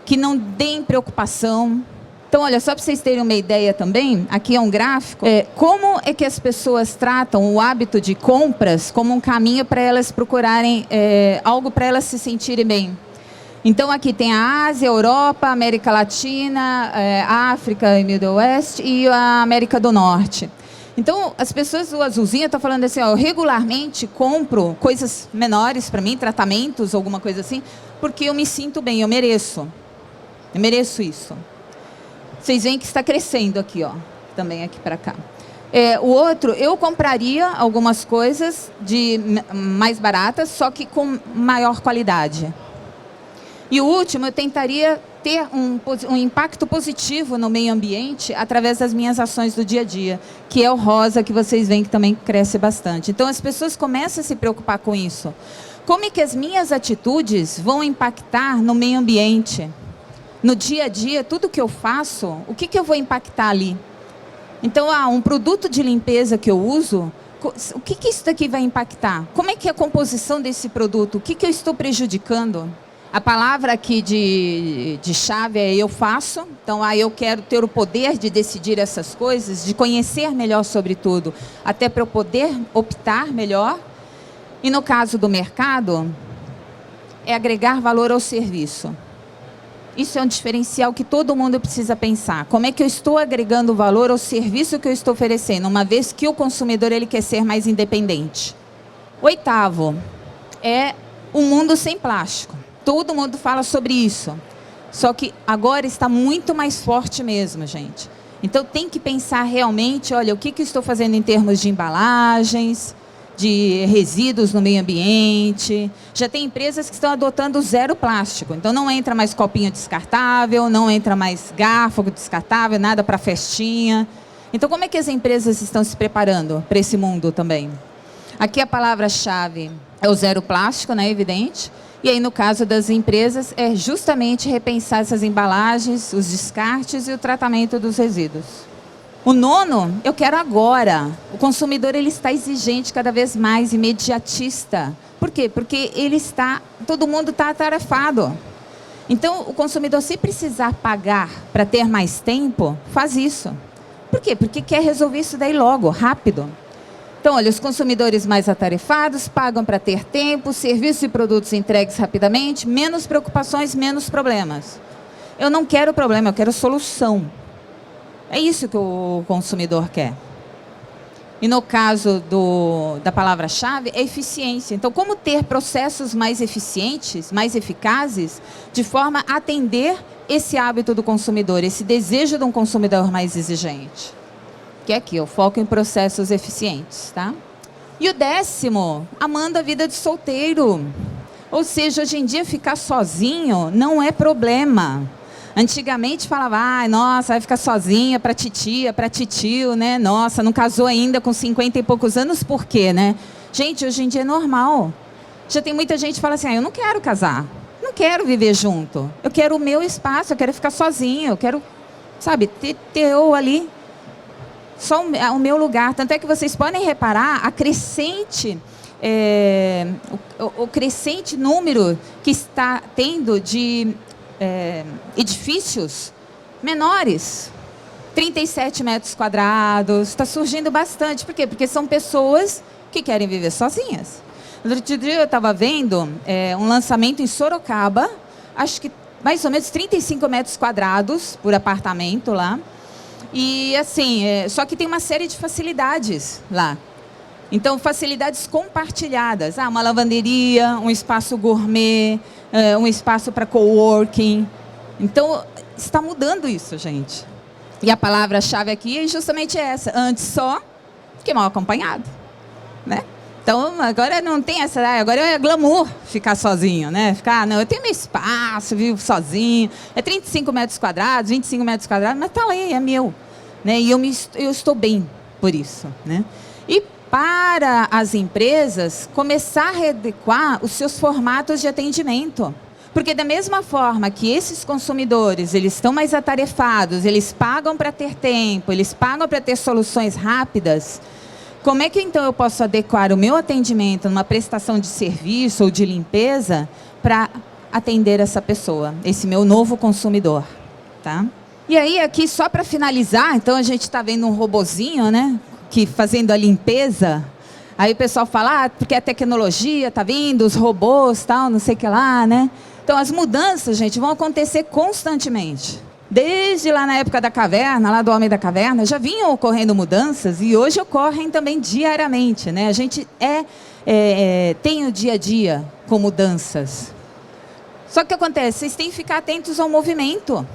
que não deem preocupação. Então, olha, só para vocês terem uma ideia também, aqui é um gráfico, como é que as pessoas tratam o hábito de compras como um caminho para elas procurarem algo para elas se sentirem bem. Então, aqui tem a Ásia, a Europa, a América Latina, a África e Middle West e a América do Norte. Então, as pessoas, o azulzinho está falando assim, ó, eu regularmente compro coisas menores para mim, tratamentos, alguma coisa assim, porque eu me sinto bem, eu mereço isso. Vocês veem que está crescendo aqui, ó, também aqui para cá. O outro, eu compraria algumas coisas mais baratas, só que com maior qualidade. E o último, eu tentaria ter um impacto positivo no meio ambiente através das minhas ações do dia a dia, que é o rosa, que vocês veem que também cresce bastante. Então, as pessoas começam a se preocupar com isso. Como é que as minhas atitudes vão impactar no meio ambiente? No dia a dia, tudo que eu faço, o que eu vou impactar ali? Então, um produto de limpeza que eu uso, o que isso daqui vai impactar? Como é que é a composição desse produto? O que eu estou prejudicando? A palavra aqui de chave é eu faço. Então, eu quero ter o poder de decidir essas coisas, de conhecer melhor sobre tudo, até para eu poder optar melhor. E no caso do mercado, é agregar valor ao serviço. Isso é um diferencial que todo mundo precisa pensar. Como é que eu estou agregando valor ao serviço que eu estou oferecendo, uma vez que o consumidor ele quer ser mais independente? 8º é um mundo sem plástico. Todo mundo fala sobre isso. Só que agora está muito mais forte mesmo, gente. Então tem que pensar realmente, olha, o que eu estou fazendo em termos de embalagens, de resíduos no meio ambiente. Já tem empresas que estão adotando zero plástico. Então não entra mais copinho descartável, não entra mais garfo descartável, nada para festinha. Então como é que as empresas estão se preparando para esse mundo também? Aqui a palavra-chave é o zero plástico, né, evidente. E aí no caso das empresas é justamente repensar essas embalagens, os descartes e o tratamento dos resíduos. O 9º, eu quero agora. O consumidor ele está exigente cada vez mais, imediatista. Por quê? Porque todo mundo está atarefado. Então, o consumidor, se precisar pagar para ter mais tempo, faz isso. Por quê? Porque quer resolver isso daí logo, rápido. Então, olha, os consumidores mais atarefados pagam para ter tempo, serviços e produtos entregues rapidamente, menos preocupações, menos problemas. Eu não quero problema, eu quero solução. É isso que o consumidor quer. E no caso da palavra-chave, é eficiência. Então, como ter processos mais eficientes, mais eficazes, de forma a atender esse hábito do consumidor, esse desejo de um consumidor mais exigente? Que é aqui, o foco em processos eficientes, tá? E o 10º, amando a vida de solteiro. Ou seja, hoje em dia ficar sozinho não é problema. Antigamente falava, nossa, vai ficar sozinha para titia, para titio, né? Nossa, não casou ainda com 50 e poucos anos, por quê, né? Gente, hoje em dia é normal. Já tem muita gente que fala assim, eu não quero casar, não quero viver junto. Eu quero o meu espaço, eu quero ficar sozinha, eu quero, sabe, ter eu ali, só o meu lugar. Tanto é que vocês podem reparar a crescente... o crescente número que está tendo de edifícios menores, 37 metros quadrados, está surgindo bastante. Por quê? Porque são pessoas que querem viver sozinhas. No outro dia eu estava vendo um lançamento em Sorocaba, acho que mais ou menos 35 metros quadrados por apartamento lá. E assim, só que tem uma série de facilidades lá. Então, facilidades compartilhadas. Uma lavanderia, um espaço gourmet, um espaço para coworking. Então, está mudando isso, gente. E a palavra-chave aqui é justamente essa. Antes só, que mal acompanhado. Né? Então, agora não tem essa... Agora é glamour ficar sozinho, né? Não, eu tenho meu espaço, vivo sozinho. É 35 metros quadrados, 25 metros quadrados, mas está ali, é meu. Né? E eu estou bem por isso. Né? E para as empresas começar a readequar os seus formatos de atendimento. Porque da mesma forma que esses consumidores, eles estão mais atarefados, eles pagam para ter tempo, eles pagam para ter soluções rápidas, como é que então eu posso adequar o meu atendimento numa prestação de serviço ou de limpeza para atender essa pessoa, esse meu novo consumidor, tá? E aí aqui só para finalizar, então a gente está vendo um robozinho, né? Que fazendo a limpeza, aí o pessoal fala, porque a tecnologia está vindo, os robôs, tal, não sei o que lá, né? Então, as mudanças, gente, vão acontecer constantemente. Desde lá na época da caverna, lá do Homem da Caverna, já vinham ocorrendo mudanças e hoje ocorrem também diariamente, né? A gente tem o dia a dia com mudanças. Só que o que acontece? Vocês têm que ficar atentos ao movimento.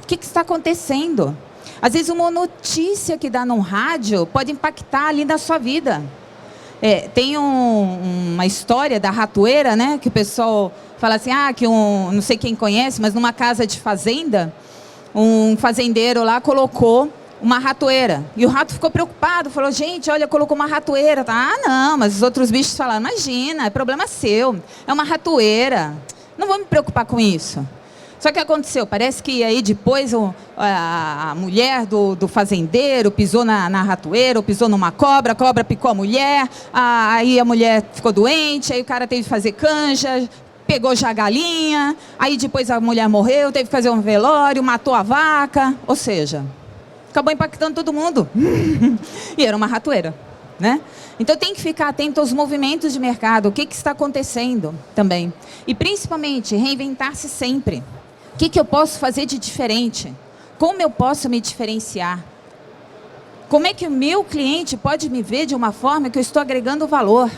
O que está acontecendo? Às vezes uma notícia que dá num rádio pode impactar ali na sua vida. Tem uma história da ratoeira, né? Que o pessoal fala assim, que não sei quem conhece, mas numa casa de fazenda, um fazendeiro lá colocou uma ratoeira. E o rato ficou preocupado, falou, gente, olha, colocou uma ratoeira. Não, mas os outros bichos falaram, imagina, é problema seu, é uma ratoeira. Não vou me preocupar com isso. Só que aconteceu, parece que aí depois a mulher do fazendeiro pisou na ratoeira, ou pisou numa cobra, a cobra picou a mulher, aí a mulher ficou doente, aí o cara teve que fazer canja, pegou já a galinha, aí depois a mulher morreu, teve que fazer um velório, matou a vaca, ou seja, acabou impactando todo mundo. E era uma ratoeira, né? Então tem que ficar atento aos movimentos de mercado, o que está acontecendo também. E principalmente, reinventar-se sempre. O que eu posso fazer de diferente? Como eu posso me diferenciar? Como é que o meu cliente pode me ver de uma forma que eu estou agregando valor?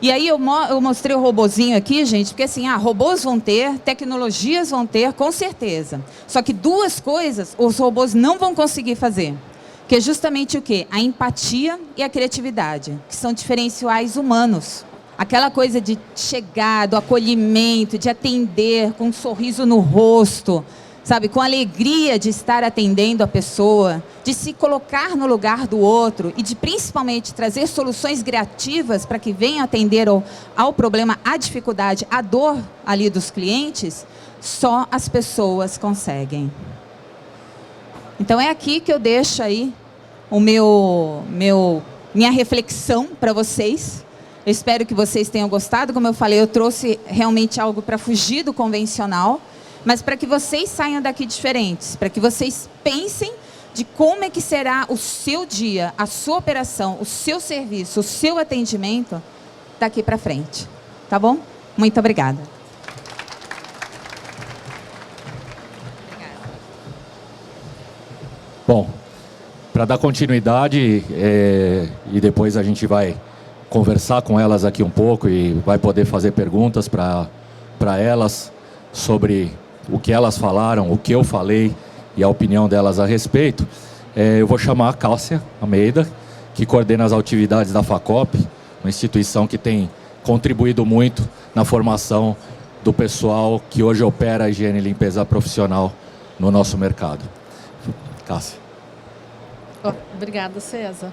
E aí eu mostrei o robozinho aqui, gente, porque assim, robôs vão ter, tecnologias vão ter, com certeza. Só que duas coisas os robôs não vão conseguir fazer. Que é justamente o quê? A empatia e a criatividade, que são diferenciais humanos. Aquela coisa de chegar, do acolhimento, de atender com um sorriso no rosto, sabe? Com alegria de estar atendendo a pessoa, de se colocar no lugar do outro e de principalmente trazer soluções criativas para que venham atender ao problema, à dificuldade, à dor ali dos clientes, só as pessoas conseguem. Então é aqui que eu deixo aí minha reflexão para vocês. Eu espero que vocês tenham gostado. Como eu falei, eu trouxe realmente algo para fugir do convencional, mas para que vocês saiam daqui diferentes, para que vocês pensem de como é que será o seu dia, a sua operação, o seu serviço, o seu atendimento daqui para frente. Tá bom? Muito obrigada. Bom, para dar continuidade, e depois a gente vai conversar com elas aqui um pouco e vai poder fazer perguntas para elas sobre o que elas falaram, o que eu falei e a opinião delas a respeito. Eu vou chamar a Cássia Almeida, que coordena as atividades da FACOP, uma instituição que tem contribuído muito na formação do pessoal que hoje opera a higiene e limpeza profissional no nosso mercado. Cássia. Obrigada, César.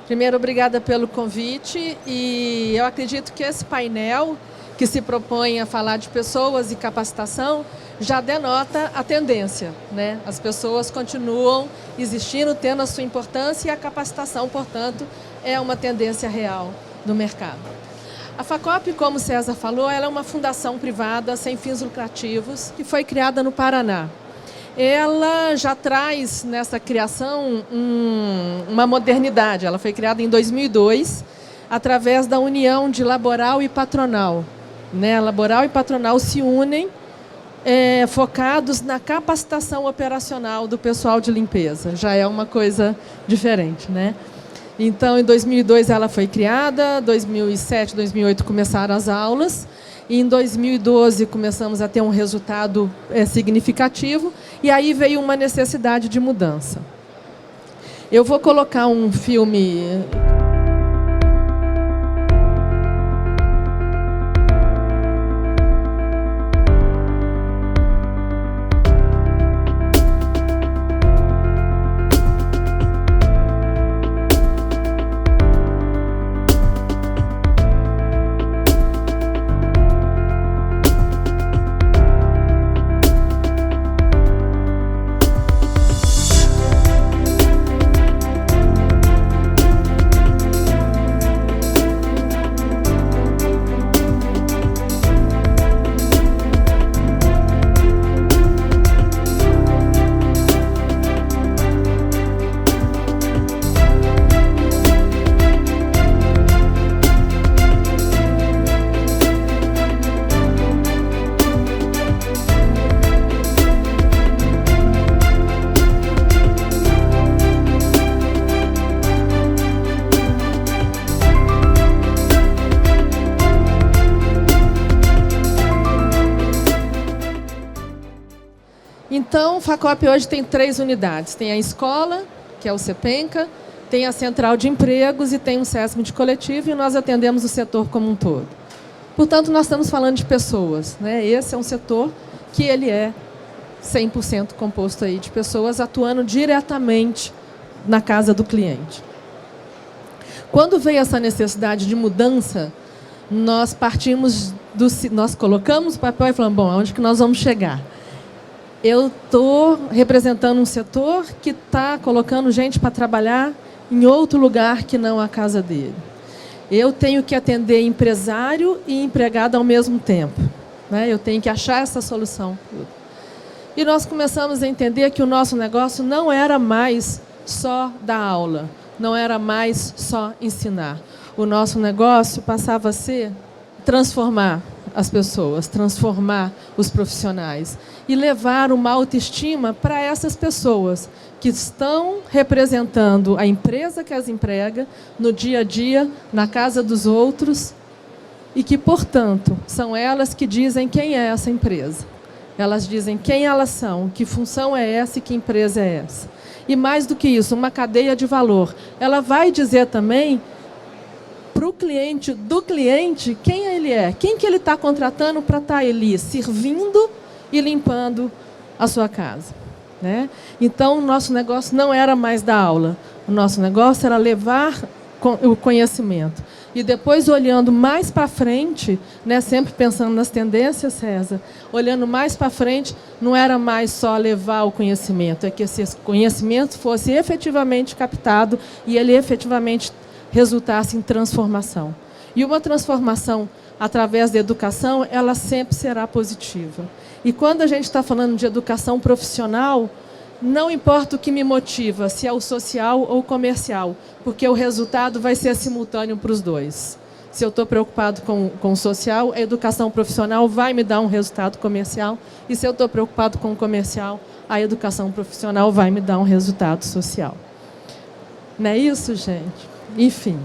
Primeiro, obrigada pelo convite, e eu acredito que esse painel que se propõe a falar de pessoas e capacitação já denota a tendência, né? As pessoas continuam existindo, tendo a sua importância, e a capacitação, portanto, é uma tendência real no mercado. A FACOP, como César falou, ela é uma fundação privada sem fins lucrativos que foi criada no Paraná. Ela já traz nessa criação uma modernidade. Ela foi criada em 2002, através da união de laboral e patronal. Né? Laboral e patronal se unem, focados na capacitação operacional do pessoal de limpeza. Já é uma coisa diferente, né? Então, em 2002 ela foi criada, 2007, 2008 começaram as aulas, e em 2012 começamos a ter um resultado significativo, e aí veio uma necessidade de mudança. Eu vou colocar um filme... Então, o FACOP hoje tem 3 unidades. Tem a escola, que é o CEPENCA, tem a central de empregos e tem um SESM de coletivo, e nós atendemos o setor como um todo. Portanto, nós estamos falando de pessoas, né? Esse é um setor que ele é 100% composto aí de pessoas atuando diretamente na casa do cliente. Quando veio essa necessidade de mudança, nós colocamos o papel e falamos, bom, aonde que nós vamos chegar? Eu estou representando um setor que está colocando gente para trabalhar em outro lugar que não a casa dele. Eu tenho que atender empresário e empregado ao mesmo tempo, né? Eu tenho que achar essa solução. E nós começamos a entender que o nosso negócio não era mais só dar aula, não era mais só ensinar. O nosso negócio passava a ser transformar as pessoas, transformar os profissionais e levar uma autoestima para essas pessoas que estão representando a empresa que as emprega no dia a dia, na casa dos outros, e que, portanto, são elas que dizem quem é essa empresa. Elas dizem quem elas são, que função é essa e que empresa é essa. E mais do que isso, uma cadeia de valor. Ela vai dizer também para o cliente, do cliente, quem ele é, quem que ele está contratando para estar ali servindo e limpando a sua casa, né? Então, o nosso negócio não era mais dar aula. O nosso negócio era levar o conhecimento. E depois, olhando mais para frente, né, sempre pensando nas tendências, César, olhando mais para frente, não era mais só levar o conhecimento, é que esse conhecimento fosse efetivamente captado e ele efetivamente resultasse em transformação. E uma transformação através da educação, ela sempre será positiva. E quando a gente está falando de educação profissional, não importa o que me motiva, se é o social ou o comercial, porque o resultado vai ser simultâneo para os dois. Se eu estou preocupado com o social, a educação profissional vai me dar um resultado comercial, e se eu estou preocupado com o comercial, a educação profissional vai me dar um resultado social. Não é isso, gente? Enfim.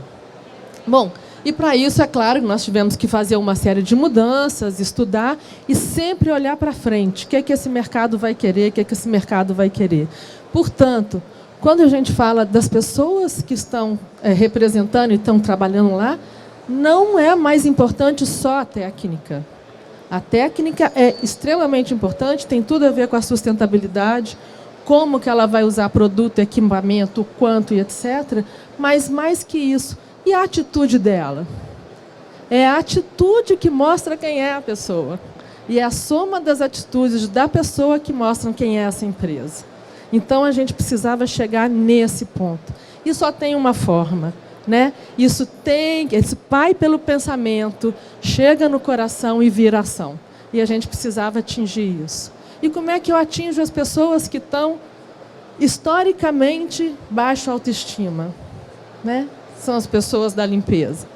Bom, e para isso, é claro, nós tivemos que fazer uma série de mudanças, estudar e sempre olhar para frente. O que é que esse mercado vai querer, o que é que esse mercado vai querer. Portanto, quando a gente fala das pessoas que estão representando e estão trabalhando lá, não é mais importante só a técnica. A técnica é extremamente importante, tem tudo a ver com a sustentabilidade, como que ela vai usar produto, equipamento, quanto e etc. Mas, mais que isso, e a atitude dela? É a atitude que mostra quem é a pessoa. E é a soma das atitudes da pessoa que mostram quem é essa empresa. Então, a gente precisava chegar nesse ponto. E só tem uma forma, né? Isso vai pelo pensamento, chega no coração e vira ação. E a gente precisava atingir isso. E como é que eu atinjo as pessoas que estão, historicamente, baixa autoestima? Né? São as pessoas da limpeza,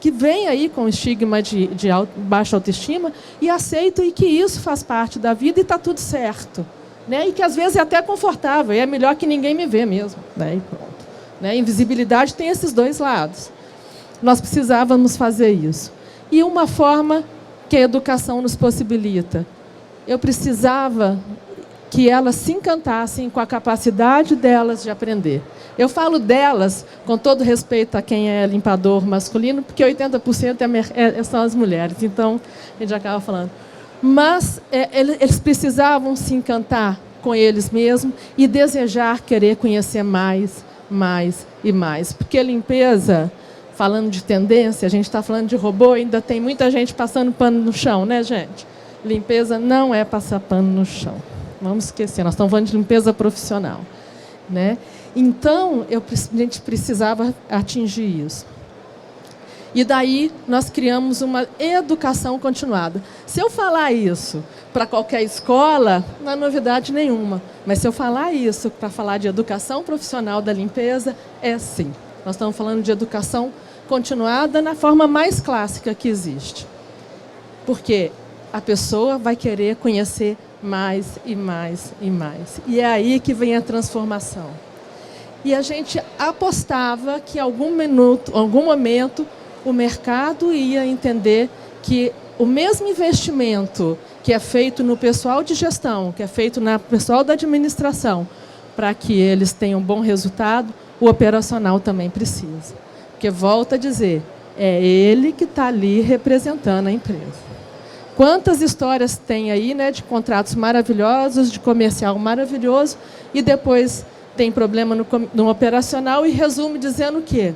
que vêm aí com estigma de baixa autoestima e aceitam e que isso faz parte da vida e está tudo certo. Né? E que às vezes é até confortável, e é melhor que ninguém me vê mesmo. Né? E pronto. Né? Invisibilidade tem esses dois lados. Nós precisávamos fazer isso. E uma forma que a educação nos possibilita. Eu precisava que elas se encantassem com a capacidade delas de aprender. Eu falo delas com todo respeito a quem é limpador masculino, porque 80% são as mulheres, então a gente acaba falando. Mas eles precisavam se encantar com eles mesmos e desejar querer conhecer mais, mais e mais. Porque limpeza, falando de tendência, a gente está falando de robô, ainda tem muita gente passando pano no chão, né, gente? Limpeza não é passar pano no chão. Vamos esquecer, nós estamos falando de limpeza profissional. Né? Então, a gente precisava atingir isso. E daí, nós criamos uma educação continuada. Se eu falar isso para qualquer escola, não é novidade nenhuma. Mas se eu falar isso para falar de educação profissional da limpeza, é sim. Nós estamos falando de educação continuada na forma mais clássica que existe. Porque a pessoa vai querer conhecer mais e mais e mais. E é aí que vem a transformação. E a gente apostava que em algum momento, o mercado ia entender que o mesmo investimento que é feito no pessoal de gestão, que é feito no pessoal da administração, para que eles tenham um bom resultado, o operacional também precisa. Porque, volto a dizer, é ele que está ali representando a empresa. Quantas histórias tem aí, né, de contratos maravilhosos, de comercial maravilhoso, e depois tem problema no operacional e resume dizendo o quê?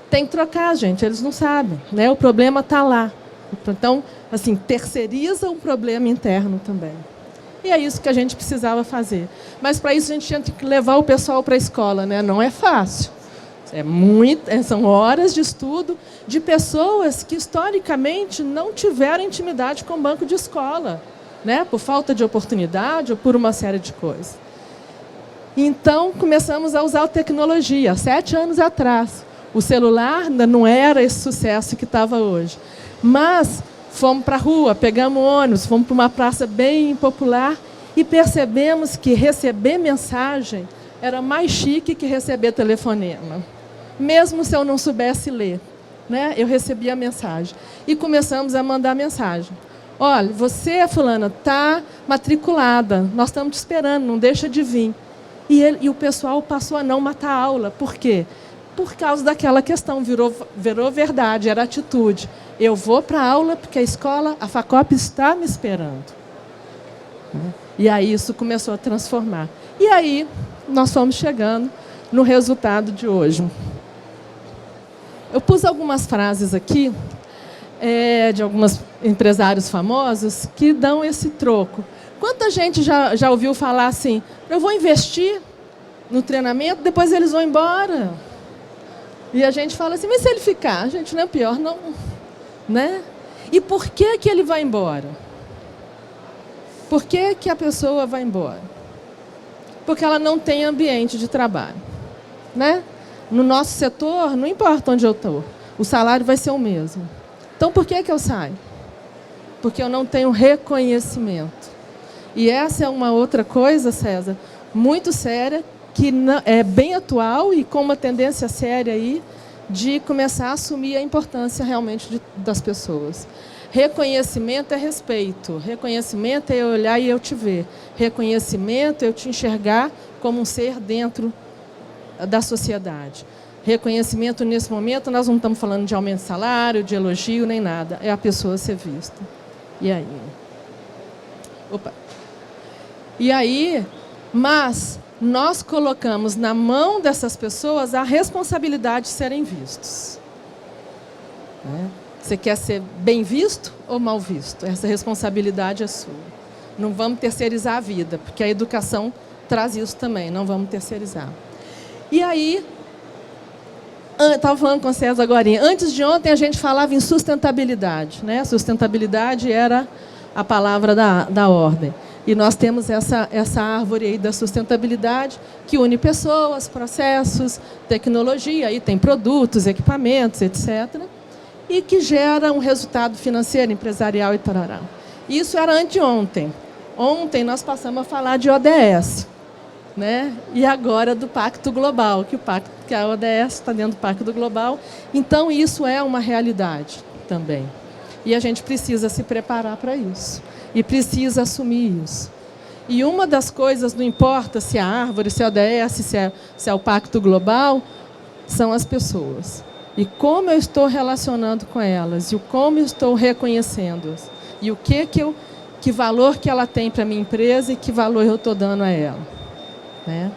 Tem que trocar, gente, eles não sabem. Né? O problema está lá. Então, assim, terceiriza o problema interno também. E é isso que a gente precisava fazer. Mas, para isso, a gente tinha que levar o pessoal para a escola. Né? Não é fácil. São horas de estudo de pessoas que, historicamente, não tiveram intimidade com o banco de escola, né? Por falta de oportunidade ou por uma série de coisas. Então, começamos a usar a tecnologia. 7 anos atrás, o celular ainda não era esse sucesso que estava hoje. Mas fomos para a rua, pegamos ônibus, fomos para uma praça bem popular e percebemos que receber mensagem era mais chique que receber telefonema. Mesmo se eu não soubesse ler, né? Eu recebia a mensagem. E começamos a mandar mensagem. Olha, você, fulana, está matriculada, nós estamos te esperando, não deixa de vir. E o pessoal passou a não matar a aula. Por quê? Por causa daquela questão, virou verdade, era atitude. Eu vou para a aula porque a escola, a FACOP está me esperando. E aí isso começou a transformar. E aí nós fomos chegando no resultado de hoje. Eu pus algumas frases aqui de alguns empresários famosos que dão esse troco. Quanta gente já ouviu falar assim, eu vou investir no treinamento, depois eles vão embora. E a gente fala assim, mas se ele ficar? Gente, não é pior, não. Né? E por que ele vai embora? Por que a pessoa vai embora? Porque ela não tem ambiente de trabalho. Né? No nosso setor, não importa onde eu estou, o salário vai ser o mesmo. Então, por que eu saio? Porque eu não tenho reconhecimento. E essa é uma outra coisa, César, muito séria, que é bem atual e com uma tendência séria aí de começar a assumir a importância realmente das pessoas. Reconhecimento é respeito. Reconhecimento é eu olhar e eu te ver. Reconhecimento é eu te enxergar como um ser dentro da sociedade. Reconhecimento, nesse momento, nós não estamos falando de aumento de salário, de elogio, nem nada. É a pessoa ser vista. E aí? Opa! E aí, mas nós colocamos na mão dessas pessoas a responsabilidade de serem vistos. Você quer ser bem visto ou mal visto? Essa responsabilidade é sua. Não vamos terceirizar a vida, porque a educação traz isso também, não vamos terceirizar. E aí, estava falando com o César agora, antes de ontem a gente falava em sustentabilidade, né? Sustentabilidade era a palavra da ordem. E nós temos essa árvore aí da sustentabilidade que une pessoas, processos, tecnologia, aí tem produtos, equipamentos, etc., e que gera um resultado financeiro, empresarial e tarará. Isso era anteontem. Ontem nós passamos a falar de ODS, né? E agora do Pacto Global, que a ODS está dentro do Pacto Global. Então, isso é uma realidade também. E a gente precisa se preparar para isso. E precisa assumir isso. E uma das coisas, não importa se é a árvore, se é a ODS, se é o Pacto Global, são as pessoas. E como eu estou relacionando com elas, e como eu estou reconhecendo-as. E o que valor que ela tem para a minha empresa e que valor eu estou dando a ela. Né?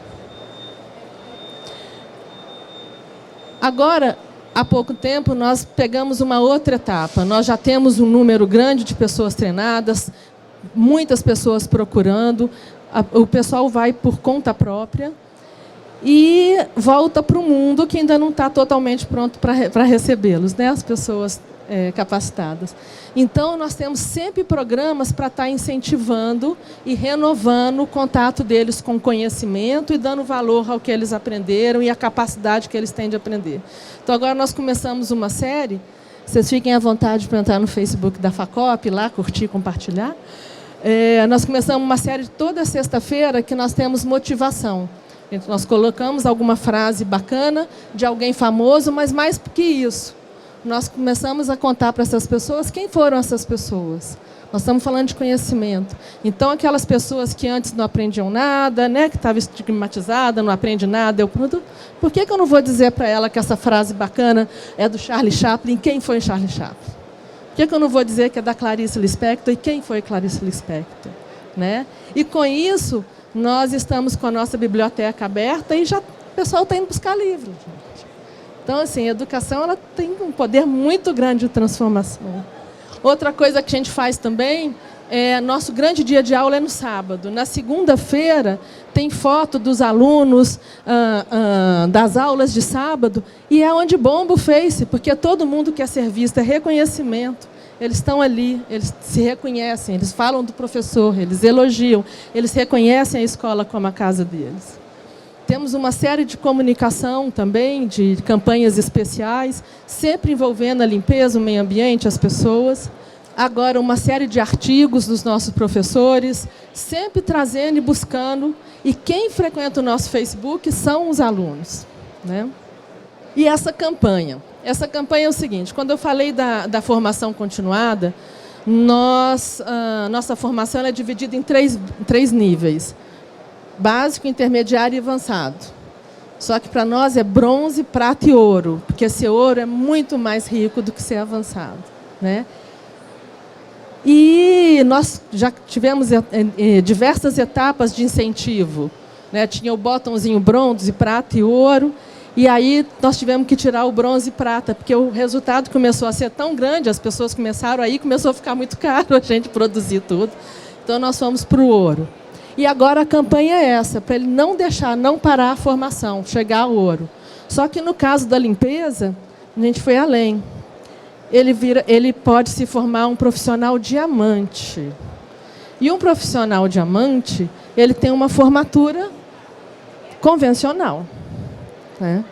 Agora, há pouco tempo, nós pegamos uma outra etapa. Nós já temos um número grande de pessoas treinadas, muitas pessoas procurando, o pessoal vai por conta própria e volta para o mundo que ainda não está totalmente pronto para recebê-los, né? As pessoas capacitadas. Então, nós temos sempre programas para estar incentivando e renovando o contato deles com o conhecimento e dando valor ao que eles aprenderam e a capacidade que eles têm de aprender. Então, agora nós começamos uma série, vocês fiquem à vontade para entrar no Facebook da FACOP, lá, curtir, compartilhar. Nós começamos uma série toda sexta-feira que nós temos motivação. Nós colocamos alguma frase bacana de alguém famoso, mas mais que isso. Nós começamos a contar para essas pessoas quem foram essas pessoas. Nós estamos falando de conhecimento. Então, aquelas pessoas que antes não aprendiam nada, né, que estavam estigmatizadas, não aprende nada, por que eu não vou dizer para ela que essa frase bacana é do Charlie Chaplin? Quem foi Charlie Chaplin? Por que eu não vou dizer que é da Clarice Lispector? E quem foi Clarice Lispector? Né? E com isso, nós estamos com a nossa biblioteca aberta e já o pessoal está indo buscar livros. Então, assim, a educação ela tem um poder muito grande de transformação. Outra coisa que a gente faz também, nosso grande dia de aula é no sábado. Na segunda-feira, tem foto dos alunos das aulas de sábado, e é onde bomba o Face, porque todo mundo quer ser visto, é reconhecimento. Eles estão ali, eles se reconhecem, eles falam do professor, eles elogiam, eles reconhecem a escola como a casa deles. Temos uma série de comunicação também, de campanhas especiais, sempre envolvendo a limpeza, o meio ambiente, as pessoas. Agora, uma série de artigos dos nossos professores, sempre trazendo e buscando. E quem frequenta o nosso Facebook são os alunos, né? E essa campanha é o seguinte: quando eu falei da formação continuada, nossa formação é dividida em três níveis: básico, intermediário e avançado. Só que para nós é bronze, prata e ouro, porque ser ouro é muito mais rico do que ser avançado, né? E nós já tivemos diversas etapas de incentivo, né? Tinha o botãozinho bronze, prata e ouro, e aí nós tivemos que tirar o bronze e prata, porque o resultado começou a ser tão grande, as pessoas começaram, aí começou a ficar muito caro a gente produzir tudo. Então nós fomos para o ouro. E agora a campanha é essa, para ele não parar a formação, chegar ao ouro. Só que no caso da limpeza, a gente foi além. Ele pode se formar um profissional diamante. E um profissional diamante, ele tem uma formatura convencional, né?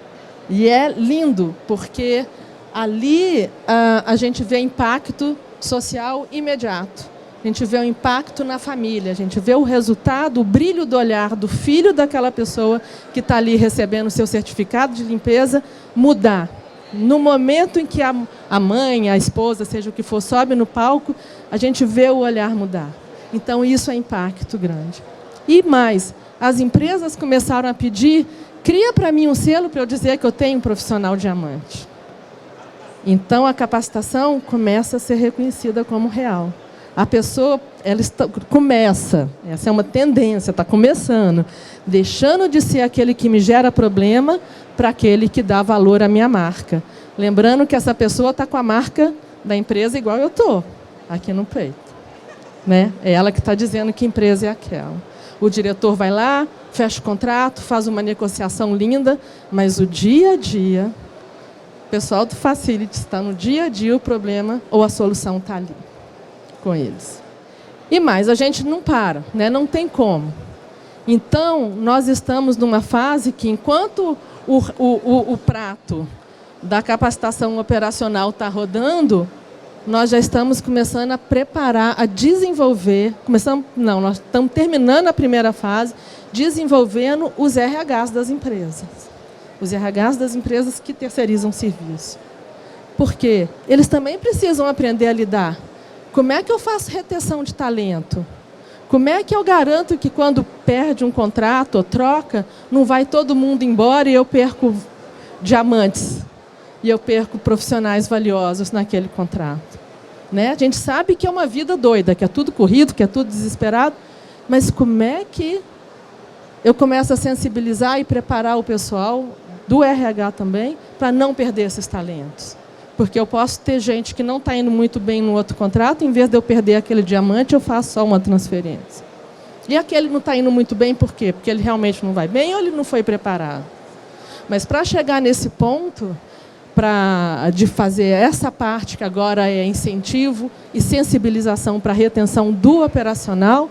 E é lindo, porque ali a gente vê impacto social imediato. A gente vê o impacto na família, a gente vê o resultado, o brilho do olhar do filho daquela pessoa que está ali recebendo o seu certificado de limpeza mudar. No momento em que a mãe, a esposa, seja o que for, sobe no palco, a gente vê o olhar mudar. Então, isso é impacto grande. E mais, as empresas começaram a pedir: cria para mim um selo para eu dizer que eu tenho um profissional diamante. Então, a capacitação começa a ser reconhecida como real. A pessoa, começa, essa é uma tendência, está começando, deixando de ser aquele que me gera problema para aquele que dá valor à minha marca. Lembrando que essa pessoa está com a marca da empresa igual eu estou, aqui no peito, né? É ela que está dizendo que empresa é aquela. O diretor vai lá, fecha o contrato, faz uma negociação linda, mas o dia a dia, o pessoal do Facility está no dia a dia, o problema ou a solução está ali com eles. E mais, a gente não para, né? Não tem como. Então, nós estamos numa fase que, enquanto o prato da capacitação operacional está rodando, nós já estamos começando a preparar, a desenvolver, nós estamos terminando a primeira fase, desenvolvendo os RHs das empresas. Os RHs das empresas que terceirizam serviço. Por quê? Eles também precisam aprender a lidar. Como é que eu faço retenção de talento? Como é que eu garanto que quando perde um contrato ou troca, não vai todo mundo embora e eu perco diamantes? E eu perco profissionais valiosos naquele contrato? Né? A gente sabe que é uma vida doida, que é tudo corrido, que é tudo desesperado, mas como é que eu começo a sensibilizar e preparar o pessoal do RH também para não perder esses talentos? Porque eu posso ter gente que não está indo muito bem no outro contrato, em vez de eu perder aquele diamante, eu faço só uma transferência. E aquele não está indo muito bem, por quê? Porque ele realmente não vai bem ou ele não foi preparado? Mas para chegar nesse ponto, de fazer essa parte que agora é incentivo e sensibilização para a retenção do operacional,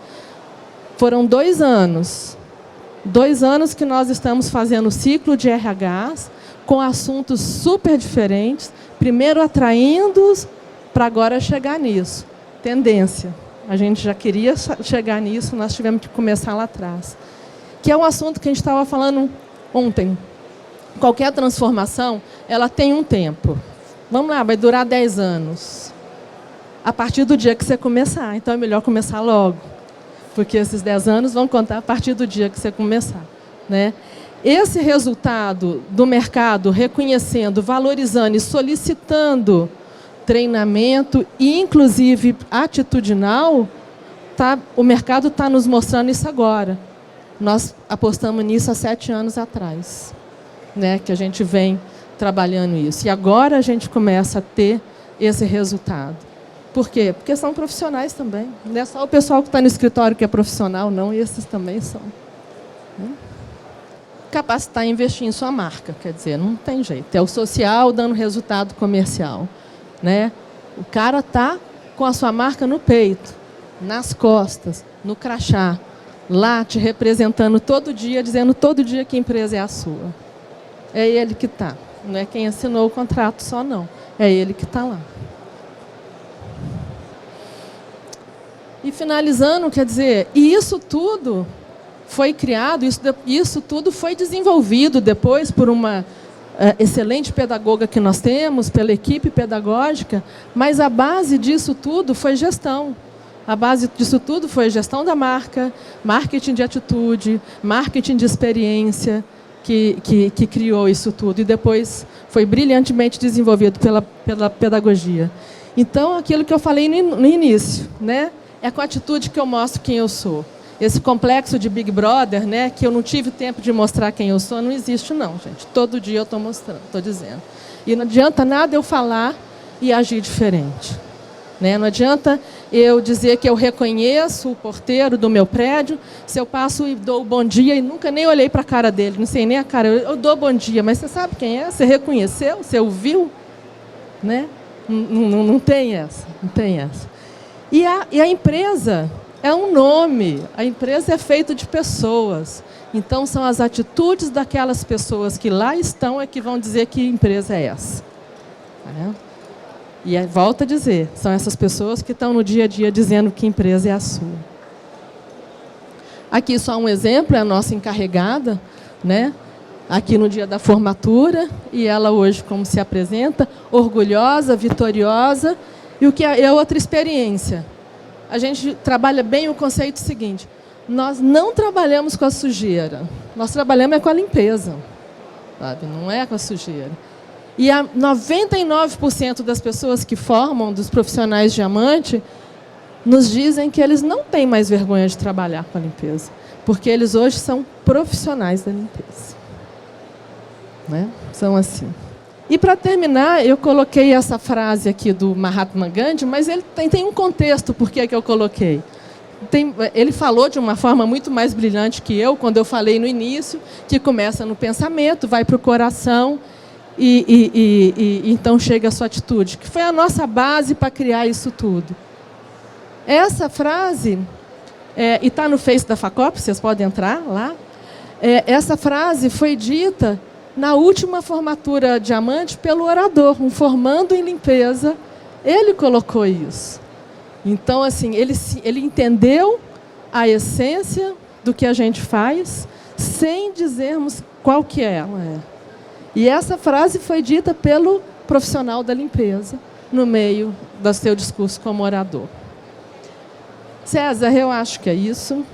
foram 2 anos. 2 anos que nós estamos fazendo o ciclo de RHs com assuntos super diferentes, primeiro atraindo-os para agora chegar nisso. Tendência. A gente já queria chegar nisso, nós tivemos que começar lá atrás. Que é um assunto que a gente estava falando ontem. Qualquer transformação, ela tem um tempo. Vamos lá, vai durar 10 anos. A partir do dia que você começar. Então é melhor começar logo. Porque esses 10 anos vão contar a partir do dia que você começar, né? Esse resultado do mercado reconhecendo, valorizando e solicitando treinamento e, inclusive, atitudinal, o mercado está nos mostrando isso agora. Nós apostamos nisso há 7 anos atrás, né, que a gente vem trabalhando isso. E agora a gente começa a ter esse resultado. Por quê? Porque são profissionais também. Não é só o pessoal que está no escritório que é profissional, não, esses também são. Capacitar a investir em sua marca, quer dizer, não tem jeito. É o social dando resultado comercial, né? O cara está com a sua marca no peito, nas costas, no crachá, lá te representando todo dia, dizendo todo dia que a empresa é a sua. É ele que está. Não é quem assinou o contrato só, não. É ele que está lá. E finalizando, quer dizer, e isso tudo foi criado, isso tudo foi desenvolvido depois por uma excelente pedagoga que nós temos, pela equipe pedagógica, mas a base disso tudo foi gestão. A base disso tudo foi gestão da marca, marketing de atitude, marketing de experiência, que criou isso tudo. E depois foi brilhantemente desenvolvido pela pedagogia. Então, aquilo que eu falei no início, né? É com a atitude que eu mostro quem eu sou. Esse complexo de Big Brother, né, que eu não tive tempo de mostrar quem eu sou, não existe não, gente. Todo dia eu estou mostrando, estou dizendo. E não adianta nada eu falar e agir diferente. Né? Não adianta eu dizer que eu reconheço o porteiro do meu prédio, se eu passo e dou bom dia e nunca nem olhei para a cara dele, não sei nem a cara, eu dou bom dia, mas você sabe quem é? Você reconheceu? Você ouviu? Né? Não tem essa, não tem essa. E a empresa é um nome, a empresa é feita de pessoas. Então, são as atitudes daquelas pessoas que lá estão é que vão dizer que empresa é essa. E volto a dizer, são essas pessoas que estão no dia a dia dizendo que empresa é a sua. Aqui só um exemplo, é a nossa encarregada, né? Aqui no dia da formatura, e ela hoje como se apresenta, orgulhosa, vitoriosa. E o que é outra experiência? A gente trabalha bem o conceito seguinte: nós não trabalhamos com a sujeira, nós trabalhamos com a limpeza, sabe? Não é com a sujeira. E 99% das pessoas que formam, dos profissionais diamante, nos dizem que eles não têm mais vergonha de trabalhar com a limpeza, porque eles hoje são profissionais da limpeza. Né? São assim. E, para terminar, eu coloquei essa frase aqui do Mahatma Gandhi, mas ele tem um contexto por que eu coloquei. Ele falou de uma forma muito mais brilhante que eu, quando eu falei no início, que começa no pensamento, vai para o coração, e então chega a sua atitude, que foi a nossa base para criar isso tudo. Essa frase, e está no Face da FACOP, vocês podem entrar lá, essa frase foi dita na última formatura diamante pelo orador, um formando em limpeza, ele colocou isso. Então, assim, ele entendeu a essência do que a gente faz, sem dizermos qual que ela é. E essa frase foi dita pelo profissional da limpeza, no meio do seu discurso como orador. César, eu acho que é isso.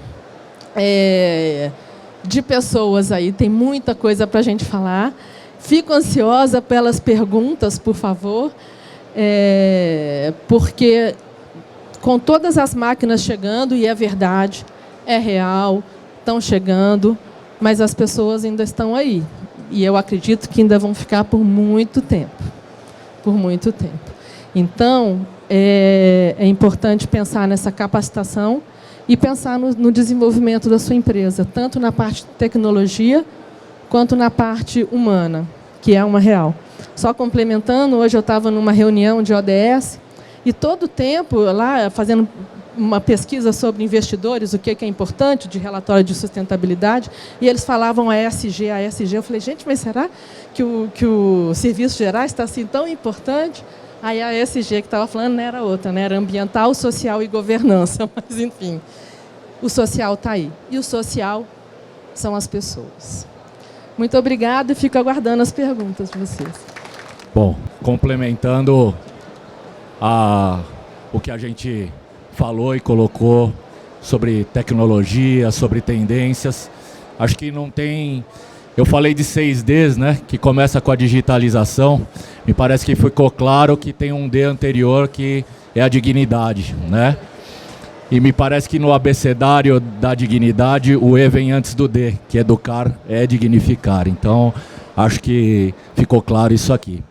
De pessoas aí, tem muita coisa para a gente falar. Fico ansiosa pelas perguntas, por favor, porque com todas as máquinas chegando, e é verdade, é real, estão chegando, mas as pessoas ainda estão aí. E eu acredito que ainda vão ficar por muito tempo. Por muito tempo. Então, é importante pensar nessa capacitação e pensar no desenvolvimento da sua empresa, tanto na parte de tecnologia, quanto na parte humana, que é uma real. Só complementando, hoje eu estava numa reunião de ODS, e todo o tempo, lá, fazendo uma pesquisa sobre investidores, o que é importante, de relatório de sustentabilidade, e eles falavam a ESG. Eu falei, gente, mas será que o serviço geral está assim tão importante? Aí a ESG que estava falando não era outra, né? Era ambiental, social e governança. Mas, enfim, o social está aí. E o social são as pessoas. Muito obrigada e fico aguardando as perguntas de vocês. Bom, complementando o que a gente falou e colocou sobre tecnologia, sobre tendências, acho que não tem... Eu falei de 6Ds, né, que começa com a digitalização. Me parece que ficou claro que tem um D anterior que é a dignidade, né? E me parece que no abecedário da dignidade o E vem antes do D, que educar é dignificar. Então, acho que ficou claro isso aqui.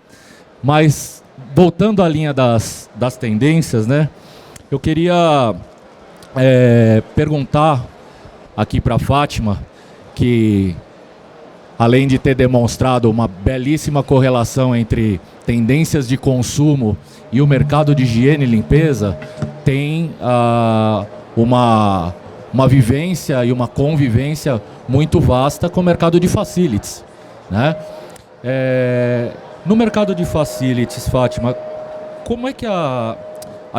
Mas, voltando à linha das tendências, né? Eu queria perguntar aqui para a Fátima, que além de ter demonstrado uma belíssima correlação entre tendências de consumo e o mercado de higiene e limpeza, tem uma vivência e uma convivência muito vasta com o mercado de facilities, né? No mercado de facilities, Fátima, como é que a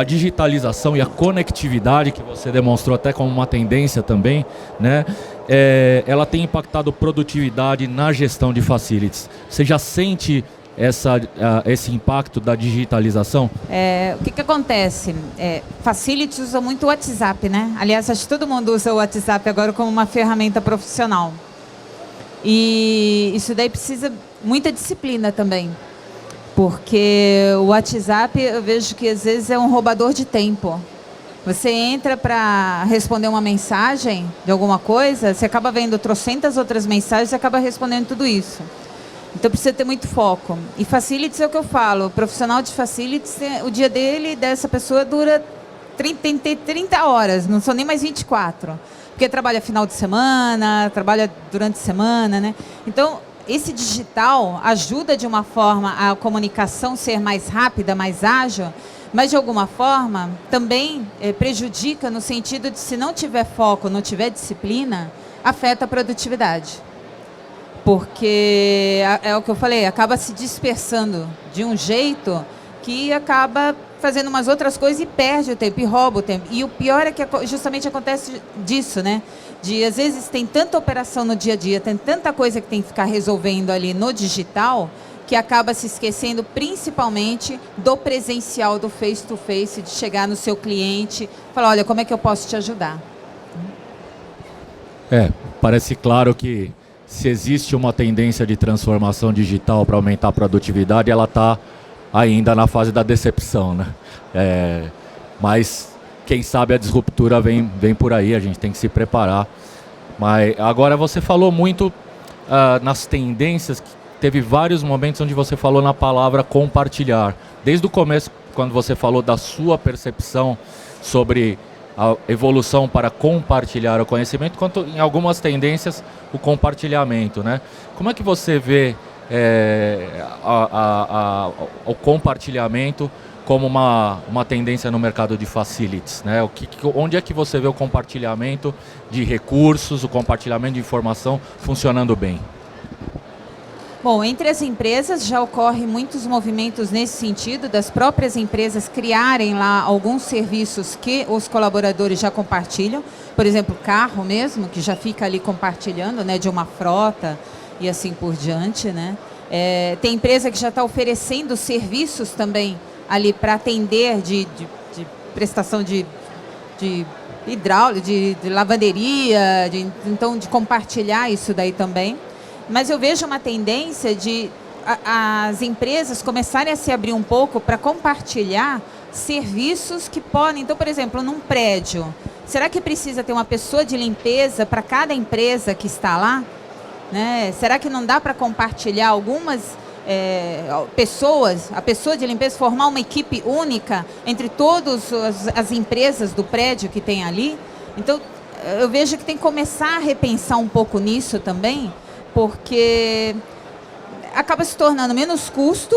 digitalização e a conectividade, que você demonstrou até como uma tendência também, né, ela tem impactado produtividade na gestão de facilities? Você já sente esse impacto da digitalização? O que acontece? Facilities usa muito o WhatsApp, né? Aliás, acho que todo mundo usa o WhatsApp agora como uma ferramenta profissional. E isso daí precisa muita disciplina também. Porque o WhatsApp, eu vejo que às vezes é um roubador de tempo. Você entra para responder uma mensagem de alguma coisa, você acaba vendo trocentas outras mensagens e acaba respondendo tudo isso. Então precisa ter muito foco. E facilities é o que eu falo, o profissional de facilities, o dia dele, dessa pessoa, dura 30 horas, não são nem mais 24. Porque trabalha final de semana, trabalha durante a semana, né? Então, esse digital ajuda de uma forma a comunicação ser mais rápida, mais ágil, mas de alguma forma também prejudica no sentido de, se não tiver foco, não tiver disciplina, afeta a produtividade. Porque é o que eu falei, acaba se dispersando de um jeito que acaba fazendo umas outras coisas e perde o tempo, e rouba o tempo. E o pior é que justamente acontece disso, né? De, às vezes, tem tanta operação no dia a dia, tem tanta coisa que tem que ficar resolvendo ali no digital, que acaba se esquecendo principalmente do presencial, do face-to-face, de chegar no seu cliente e falar, olha, como é que eu posso te ajudar? Parece claro que se existe uma tendência de transformação digital para aumentar a produtividade, ela está ainda na fase da decepção, né? Mas quem sabe a disruptura vem por aí, a gente tem que se preparar. Mas agora você falou muito nas tendências, teve vários momentos onde você falou na palavra compartilhar. Desde o começo, quando você falou da sua percepção sobre a evolução para compartilhar o conhecimento, quanto em algumas tendências o compartilhamento, né? Como é que você vê o compartilhamento como uma tendência no mercado de facilities, né? Onde é que você vê o compartilhamento de recursos, o compartilhamento de informação funcionando bem? Bom, entre as empresas já ocorrem muitos movimentos nesse sentido, das próprias empresas criarem lá alguns serviços que os colaboradores já compartilham. Por exemplo, carro mesmo, que já fica ali compartilhando, né, de uma frota e assim por diante, né? Tem empresa que já está oferecendo serviços também ali para atender de prestação de hidráulica, de lavanderia, então de compartilhar isso daí também. Mas eu vejo uma tendência de as empresas começarem a se abrir um pouco para compartilhar serviços que podem. Então, por exemplo, num prédio, será que precisa ter uma pessoa de limpeza para cada empresa que está lá? Né? Será que não dá para compartilhar algumas pessoas, a pessoa de limpeza, formar uma equipe única entre todas as empresas do prédio que tem ali? Então, eu vejo que tem que começar a repensar um pouco nisso também, porque acaba se tornando menos custo,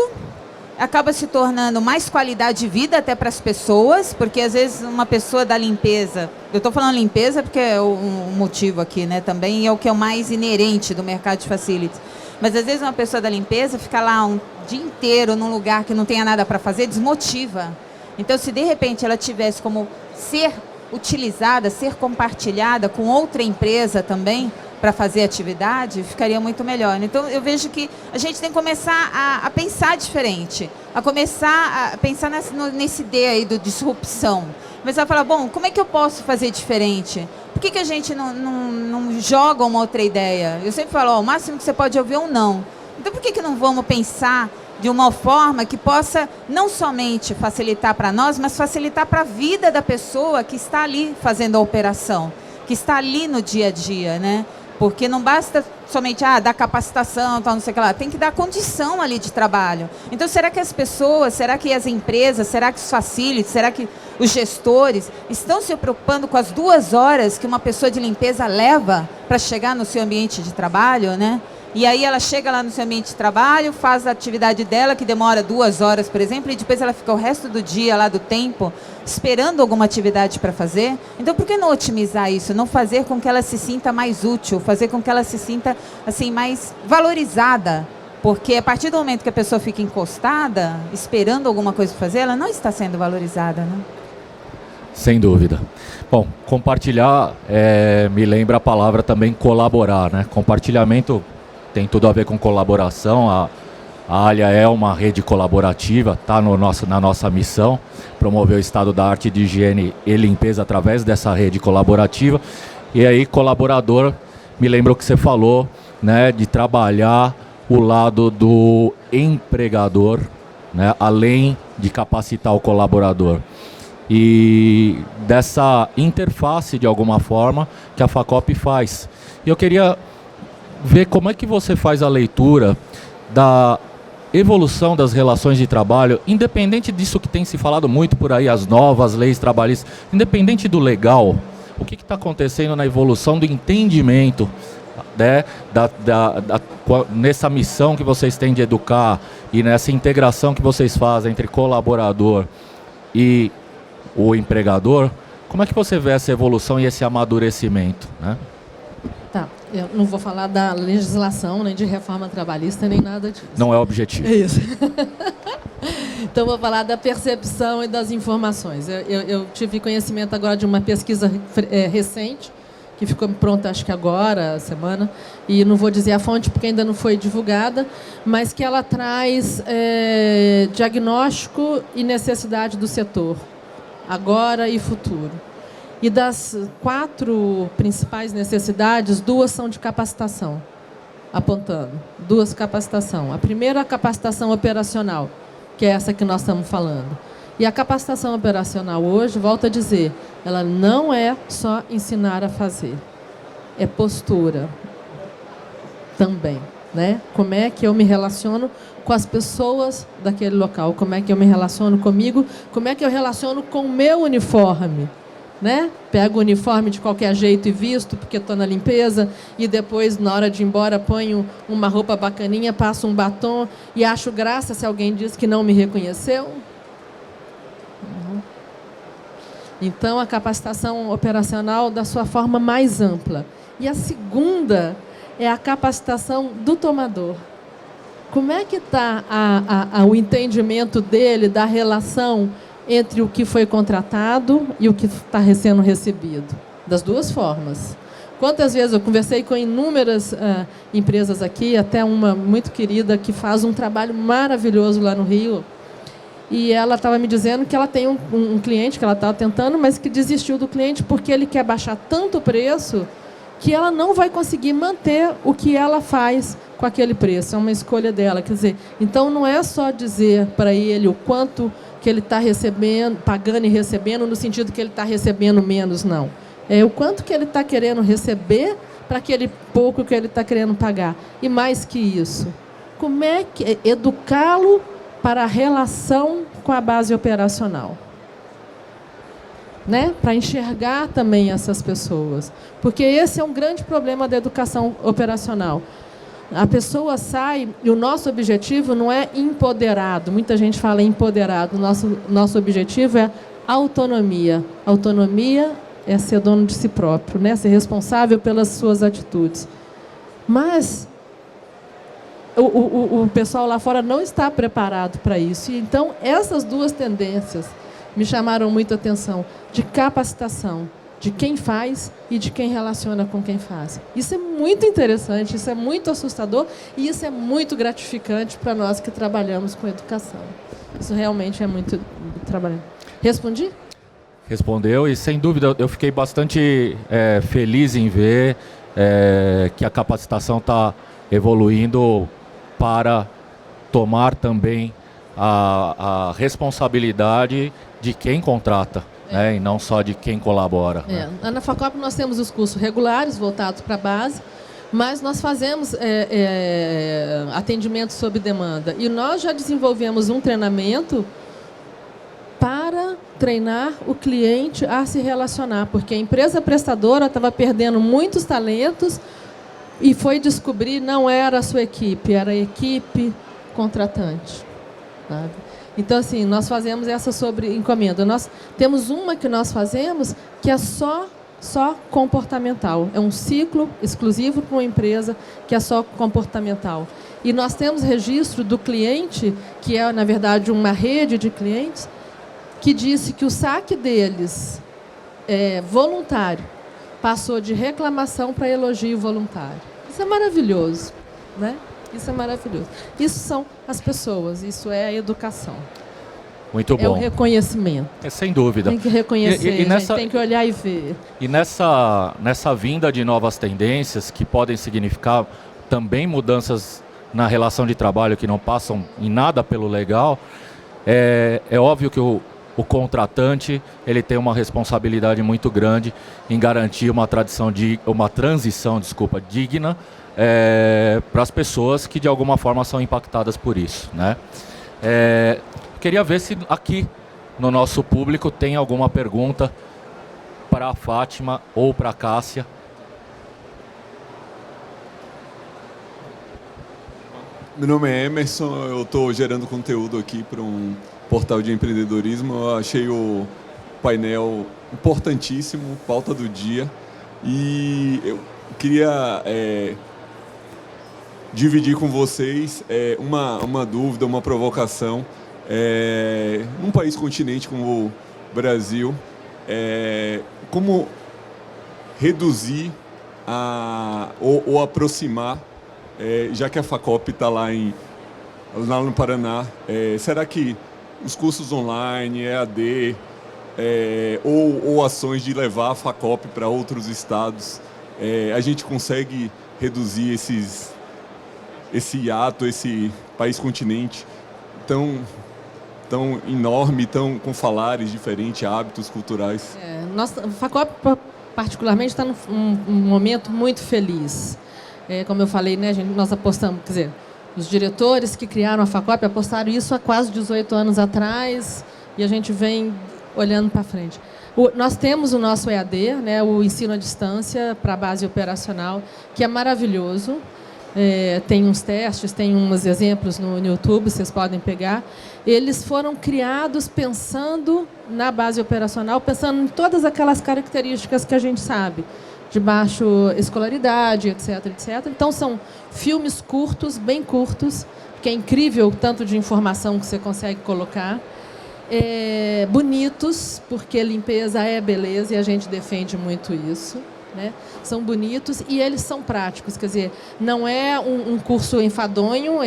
acaba se tornando mais qualidade de vida até para as pessoas, porque às vezes uma pessoa da limpeza, eu estou falando limpeza porque é o motivo aqui, né, também, e é o que é o mais inerente do mercado de facilities, mas às vezes uma pessoa da limpeza fica lá um dia inteiro num lugar que não tenha nada para fazer, desmotiva. Então, se de repente ela tivesse como ser utilizada, ser compartilhada com outra empresa também, para fazer atividade, ficaria muito melhor. Então, eu vejo que a gente tem que começar a pensar diferente, a começar a pensar nesse ideia aí do disrupção. Começar a falar, bom, como é que eu posso fazer diferente? Por que a gente não joga uma outra ideia? Eu sempre falo, o máximo que você pode ouvir é um não. Então, por que não vamos pensar de uma forma que possa não somente facilitar para nós, mas facilitar para a vida da pessoa que está ali fazendo a operação, que está ali no dia a dia, né? Porque não basta somente dar capacitação, tal, não sei o que lá. Tem que dar condição ali de trabalho. Então, será que as pessoas, será que as empresas, será que os facilities, será que os gestores estão se preocupando com as 2 horas que uma pessoa de limpeza leva para chegar no seu ambiente de trabalho, né? E aí ela chega lá no seu ambiente de trabalho, faz a atividade dela, que demora 2 horas, por exemplo, e depois ela fica o resto do dia lá do tempo esperando alguma atividade para fazer. Então, por que não otimizar isso? Não fazer com que ela se sinta mais útil, fazer com que ela se sinta assim, mais valorizada. Porque a partir do momento que a pessoa fica encostada, esperando alguma coisa para fazer, ela não está sendo valorizada, né? Sem dúvida. Bom, compartilhar me lembra a palavra também colaborar, né? Compartilhamento tem tudo a ver com colaboração. A ALIA é uma rede colaborativa, está na nossa missão, promover o estado da arte de higiene e limpeza através dessa rede colaborativa. E aí, colaborador, me lembra o que você falou, né, de trabalhar o lado do empregador, né, além de capacitar o colaborador. E dessa interface, de alguma forma, que a Facop faz. E eu queria ver como é que você faz a leitura da evolução das relações de trabalho, independente disso que tem se falado muito por aí, as novas leis trabalhistas, independente do legal, o que está acontecendo na evolução do entendimento, né, nessa missão que vocês têm de educar e nessa integração que vocês fazem entre colaborador e o empregador, como é que você vê essa evolução e esse amadurecimento, né? Tá, eu não vou falar da legislação, nem de reforma trabalhista, nem nada disso. Não é objetivo. É isso. Então, vou falar da percepção e das informações. Eu tive conhecimento agora de uma pesquisa recente, que ficou pronta, acho que agora, semana, e não vou dizer a fonte porque ainda não foi divulgada, mas que ela traz diagnóstico e necessidade do setor, agora e futuro. E das 4 principais necessidades, 2 são de capacitação, apontando. 2 capacitação. A primeira é a capacitação operacional, que é essa que nós estamos falando. E a capacitação operacional hoje, volto a dizer, ela não é só ensinar a fazer. É postura também, né? Como é que eu me relaciono com as pessoas daquele local? Como é que eu me relaciono comigo? Como é que eu relaciono com o meu uniforme? Né? Pego o uniforme de qualquer jeito e visto, porque estou na limpeza, e depois, na hora de ir embora, ponho uma roupa bacaninha, passo um batom e acho graça se alguém diz que não me reconheceu. Uhum. Então, a capacitação operacional da sua forma mais ampla. E a segunda é a capacitação do tomador. Como é que está o entendimento dele da relação entre o que foi contratado e o que está sendo recebido? Das 2 formas. Quantas vezes eu conversei com inúmeras empresas aqui, até uma muito querida que faz um trabalho maravilhoso lá no Rio, e ela estava me dizendo que ela tem um cliente que ela estava tentando, mas que desistiu do cliente porque ele quer baixar tanto o preço que ela não vai conseguir manter o que ela faz com aquele preço. É uma escolha dela. Quer dizer, então não é só dizer para ele o quanto que ele está recebendo, pagando e recebendo, no sentido que ele está recebendo menos, não. É o quanto que ele está querendo receber para aquele pouco que ele está querendo pagar. E mais que isso, como é que educá-lo para a relação com a base operacional? Né? Para enxergar também essas pessoas. Porque esse é um grande problema da educação operacional. A pessoa sai, e o nosso objetivo não é empoderado. Muita gente fala empoderado. Nosso objetivo é autonomia. Autonomia é ser dono de si próprio, né? Ser responsável pelas suas atitudes. Mas o pessoal lá fora não está preparado para isso. E, então, essas 2 tendências me chamaram muito a atenção, de capacitação, de quem faz e de quem relaciona com quem faz. Isso é muito interessante, isso é muito assustador e isso é muito gratificante para nós que trabalhamos com educação. Isso realmente é muito trabalhando. Respondi? Respondeu, e sem dúvida eu fiquei bastante feliz em ver que a capacitação está evoluindo para tomar também a responsabilidade de quem contrata, né? E não só de quem colabora. Né? Na Facop nós temos os cursos regulares voltados para a base, mas nós fazemos atendimento sob demanda. E nós já desenvolvemos um treinamento para treinar o cliente a se relacionar, porque a empresa prestadora estava perdendo muitos talentos e foi descobrir não era a sua equipe, era a equipe contratante. Sabe? Então, assim, nós fazemos essa sobre encomenda. Nós temos uma que nós fazemos que é só comportamental. É um ciclo exclusivo para uma empresa que é só comportamental. E nós temos registro do cliente, que é, na verdade, uma rede de clientes, que disse que o saque deles, voluntário, passou de reclamação para elogio voluntário. Isso é maravilhoso, né? Isso é maravilhoso. Isso são as pessoas, isso é a educação. Muito bom. É o reconhecimento. Sem dúvida. Tem que reconhecer, gente, tem que olhar e ver. E nessa vinda de novas tendências, que podem significar também mudanças na relação de trabalho que não passam em nada pelo legal, é óbvio que o contratante ele tem uma responsabilidade muito grande em garantir uma transição digna para as pessoas que de alguma forma são impactadas por isso, né? Queria ver se aqui no nosso público tem alguma pergunta para a Fátima ou para a Cássia. Meu nome é Emerson, eu estou gerando conteúdo aqui para um portal de empreendedorismo. Eu achei o painel importantíssimo, pauta do dia, e eu queria dividir com vocês uma dúvida, uma provocação. Num país continente como o Brasil, como reduzir ou aproximar, já que a Facop está lá no Paraná, será que os cursos online, EAD, ou ações de levar a Facop para outros estados, a gente consegue reduzir esse hiato, esse país continente tão enorme, com falares diferentes, hábitos culturais? A Facop, particularmente, está num momento muito feliz. Como eu falei, né, nós apostamos, quer dizer, os diretores que criaram a Facop apostaram isso há quase 18 anos atrás, e a gente vem olhando para frente. Nós temos o nosso EAD, né, o ensino à distância para a base operacional, que é maravilhoso. Tem uns testes, tem uns exemplos no YouTube, vocês podem pegar. Eles foram criados pensando na base operacional, pensando em todas aquelas características que a gente sabe, de baixa escolaridade, etc, etc. Então, são filmes curtos, bem curtos, que é incrível o tanto de informação que você consegue colocar. Bonitos, porque limpeza é beleza e a gente defende muito isso. Né? São bonitos e eles são práticos, quer dizer, não é um curso enfadonho,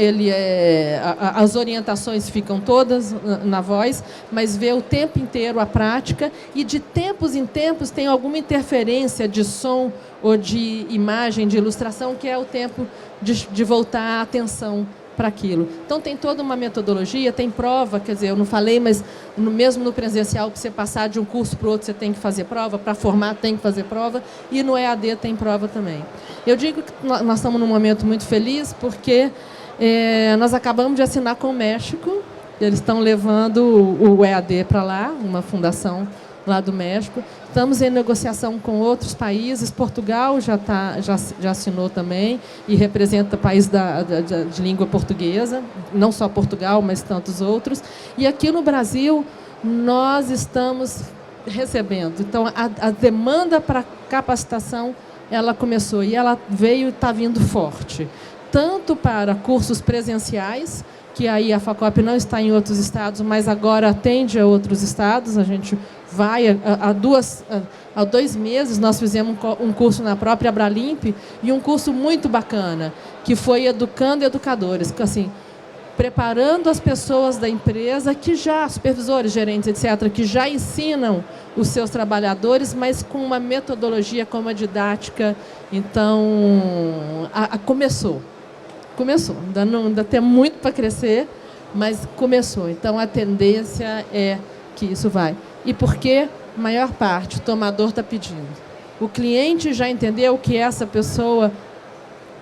as orientações ficam todas na voz, mas vê o tempo inteiro a prática e de tempos em tempos tem alguma interferência de som ou de imagem, de ilustração, que é o tempo de voltar a atenção para aquilo. Então, tem toda uma metodologia, tem prova, quer dizer, eu não falei, mas mesmo no presencial, para você passar de um curso para o outro, você tem que fazer prova, para formar tem que fazer prova, e no EAD tem prova também. Eu digo que nós estamos num momento muito feliz, porque nós acabamos de assinar com o México, eles estão levando o EAD para lá, uma fundação lá do México. Estamos em negociação com outros países. Portugal já assinou também e representa o país de língua portuguesa, não só Portugal, mas tantos outros. E aqui no Brasil, nós estamos recebendo. Então, a demanda para capacitação, ela começou e ela veio e está vindo forte. Tanto para cursos presenciais, que aí a Facop não está em outros estados, mas agora atende a outros estados. A gente vai, há 2 meses, nós fizemos um curso na própria Abralimp e um curso muito bacana, que foi Educando Educadores, assim, preparando as pessoas da empresa, supervisores, gerentes, etc., que já ensinam os seus trabalhadores, mas com uma metodologia, com uma didática. Então, começou. Ainda tem muito para crescer, mas começou. Então, a tendência é que isso vai. E por quê? maior parte, o tomador está pedindo. O cliente já entendeu que essa pessoa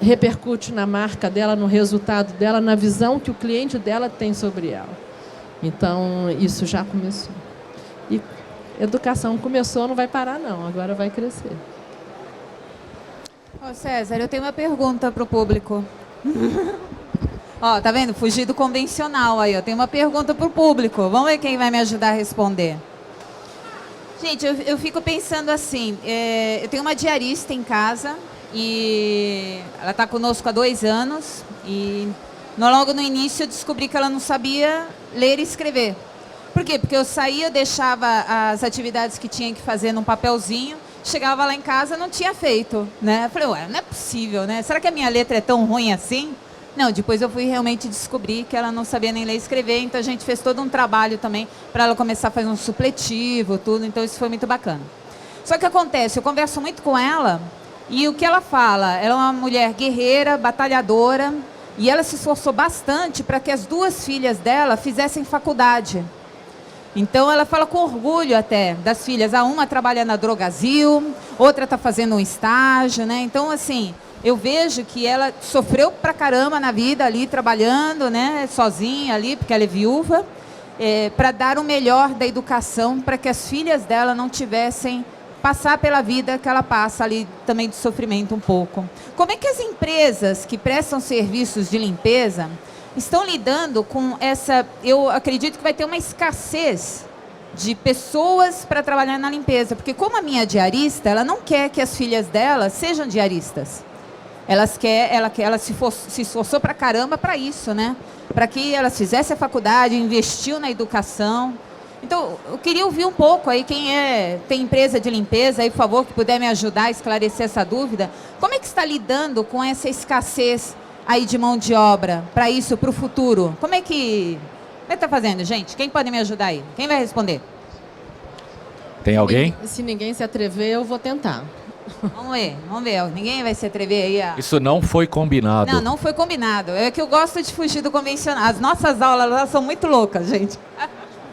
repercute na marca dela, no resultado dela, na visão que o cliente dela tem sobre ela. Então, isso já começou. E educação começou, não vai parar não, agora vai crescer. Ô César, eu tenho uma pergunta para o público. Ó, tá vendo? Fugir do convencional aí. Eu tenho uma pergunta para o público. Vamos ver quem vai me ajudar a responder. Gente, eu fico pensando assim, eu tenho uma diarista em casa e ela está conosco há 2 anos e logo no início eu descobri que ela não sabia ler e escrever. Por quê? Porque eu saía, deixava as atividades que tinha que fazer num papelzinho, chegava lá em casa, não tinha feito, né? Eu falei, ué, não é possível, né? Será que a minha letra é tão ruim assim? Não, depois eu fui realmente descobrir que ela não sabia nem ler e escrever, então a gente fez todo um trabalho também para ela começar a fazer um supletivo, tudo, então isso foi muito bacana. Só que acontece, eu converso muito com ela e o que ela fala, ela é uma mulher guerreira, batalhadora, e ela se esforçou bastante para que as 2 filhas dela fizessem faculdade. Então ela fala com orgulho até das filhas, uma trabalha na Drogazil, outra está fazendo um estágio, né? Então assim, eu vejo que ela sofreu pra caramba na vida ali, trabalhando, né, sozinha ali, porque ela é viúva, para dar o melhor da educação, para que as filhas dela não tivessem passar pela vida que ela passa ali também de sofrimento um pouco. Como é que as empresas que prestam serviços de limpeza estão lidando com essa... Eu acredito que vai ter uma escassez de pessoas para trabalhar na limpeza, porque como a minha diarista, ela não quer que as filhas dela sejam diaristas. Ela se esforçou pra caramba para isso, né? Para que elas fizessem a faculdade, investiu na educação. Então, eu queria ouvir um pouco aí, quem tem empresa de limpeza, aí, por favor, que puder me ajudar a esclarecer essa dúvida. Como é que está lidando com essa escassez aí de mão de obra para isso, para o futuro? Como é que está fazendo, gente? Quem pode me ajudar aí? Quem vai responder? Tem alguém? Se ninguém se atrever, eu vou tentar. Vamos ver. Ninguém vai se atrever aí a... Isso não foi combinado. Não foi combinado. É que eu gosto de fugir do convencional. As nossas aulas lá são muito loucas, gente.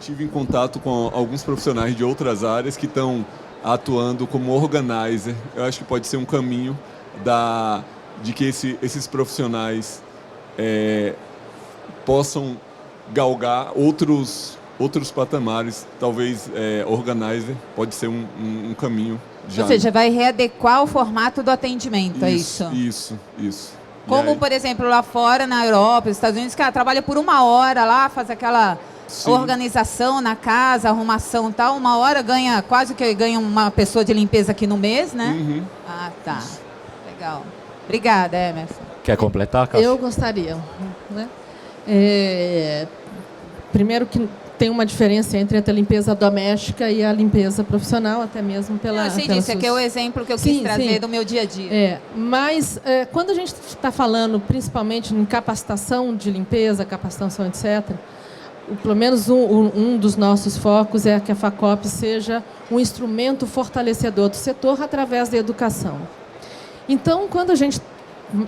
Tive em contato com alguns profissionais de outras áreas que estão atuando como organizer. Eu acho que pode ser um caminho de que esses profissionais possam galgar outros patamares. Talvez organizer pode ser um caminho. Ou seja, vai readequar o formato do atendimento, é isso? Isso. Como, por exemplo, lá fora, na Europa, nos Estados Unidos, que ela trabalha por 1 hora lá, faz aquela organização na casa, arrumação e tal, 1 hora quase que ganha uma pessoa de limpeza aqui no mês, né? Uhum. Ah, tá. Legal. Obrigada, Emerson. Quer completar, Cássio? Eu gostaria. Né? Primeiro que tem uma diferença entre a limpeza doméstica e a limpeza profissional, até mesmo pela... Eu sei disso, é que é o exemplo que eu quis trazer do meu dia a dia. Mas quando a gente está falando principalmente em capacitação de limpeza, capacitação, etc., pelo menos um dos nossos focos é que a FACOP seja um instrumento fortalecedor do setor através da educação. Então, quando a gente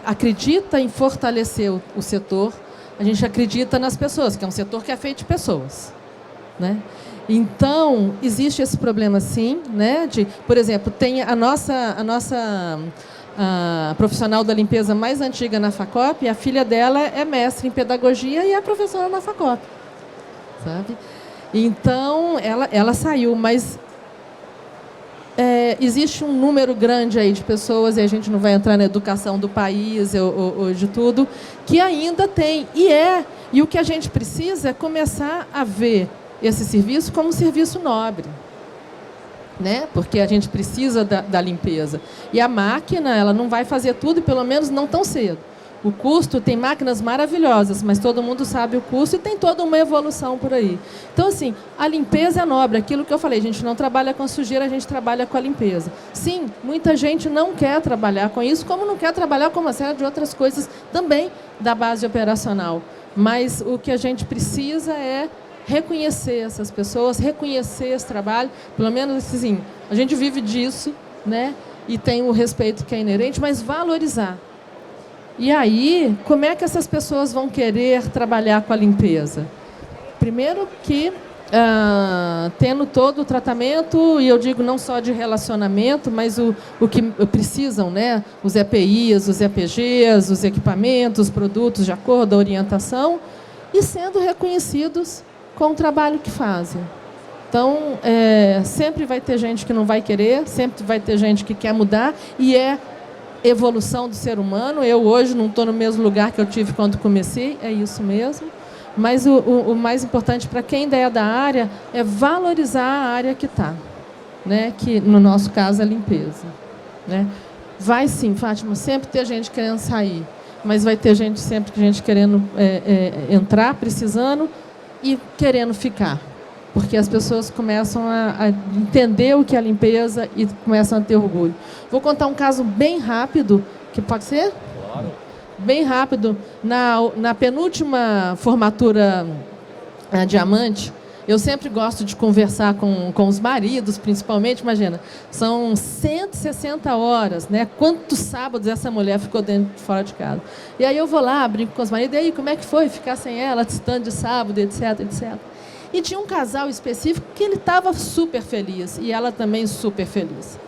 acredita em fortalecer o setor, a gente acredita nas pessoas, que é um setor que é feito de pessoas, né? Então, existe esse problema sim, né? Por exemplo, tem a nossa profissional da limpeza mais antiga na FACOP, a filha dela é mestre em pedagogia e é professora na FACOP, sabe? Então, ela saiu, mas existe um número grande aí de pessoas, e a gente não vai entrar na educação do país ou de tudo, que ainda tem. E o que a gente precisa é começar a ver esse serviço como um serviço nobre, né? Porque a gente precisa da limpeza. E a máquina, ela não vai fazer tudo, pelo menos não tão cedo. O custo, tem máquinas maravilhosas, mas todo mundo sabe o custo e tem toda uma evolução por aí. Então, assim, a limpeza é nobre. Aquilo que eu falei, a gente não trabalha com a sujeira, a gente trabalha com a limpeza. Sim, muita gente não quer trabalhar com isso, como não quer trabalhar com uma série de outras coisas também da base operacional. Mas o que a gente precisa é reconhecer essas pessoas, reconhecer esse trabalho. Pelo menos, assim, a gente vive disso, né? E tem o respeito que é inerente, mas valorizar. E aí, como é que essas pessoas vão querer trabalhar com a limpeza? Primeiro que tendo todo o tratamento, e eu digo não só de relacionamento, mas o que precisam, né? Os EPIs, os EPGs, os equipamentos, os produtos de acordo, a orientação, e sendo reconhecidos com o trabalho que fazem. Então, sempre vai ter gente que não vai querer, sempre vai ter gente que quer mudar, e é evolução do ser humano. Eu hoje não estou no mesmo lugar que eu tive quando comecei, é isso mesmo. Mas o mais importante para quem ainda é da área é valorizar a área que está, né? Que no nosso caso é a limpeza, né? Vai sim, Fátima, sempre ter gente querendo sair, mas vai ter sempre gente querendo entrar, precisando e querendo ficar, porque as pessoas começam a entender o que é a limpeza e começam a ter orgulho. Vou contar um caso bem rápido, que pode ser? Claro. Bem rápido. Na penúltima formatura diamante, eu sempre gosto de conversar com os maridos, principalmente. Imagina, são 160 horas, né? Quantos sábados essa mulher ficou fora de casa? E aí eu vou lá, brinco com os maridos, e aí, como é que foi ficar sem ela, estando de sábado, etc, etc. E tinha um casal específico que ele estava super feliz, e ela também super feliz.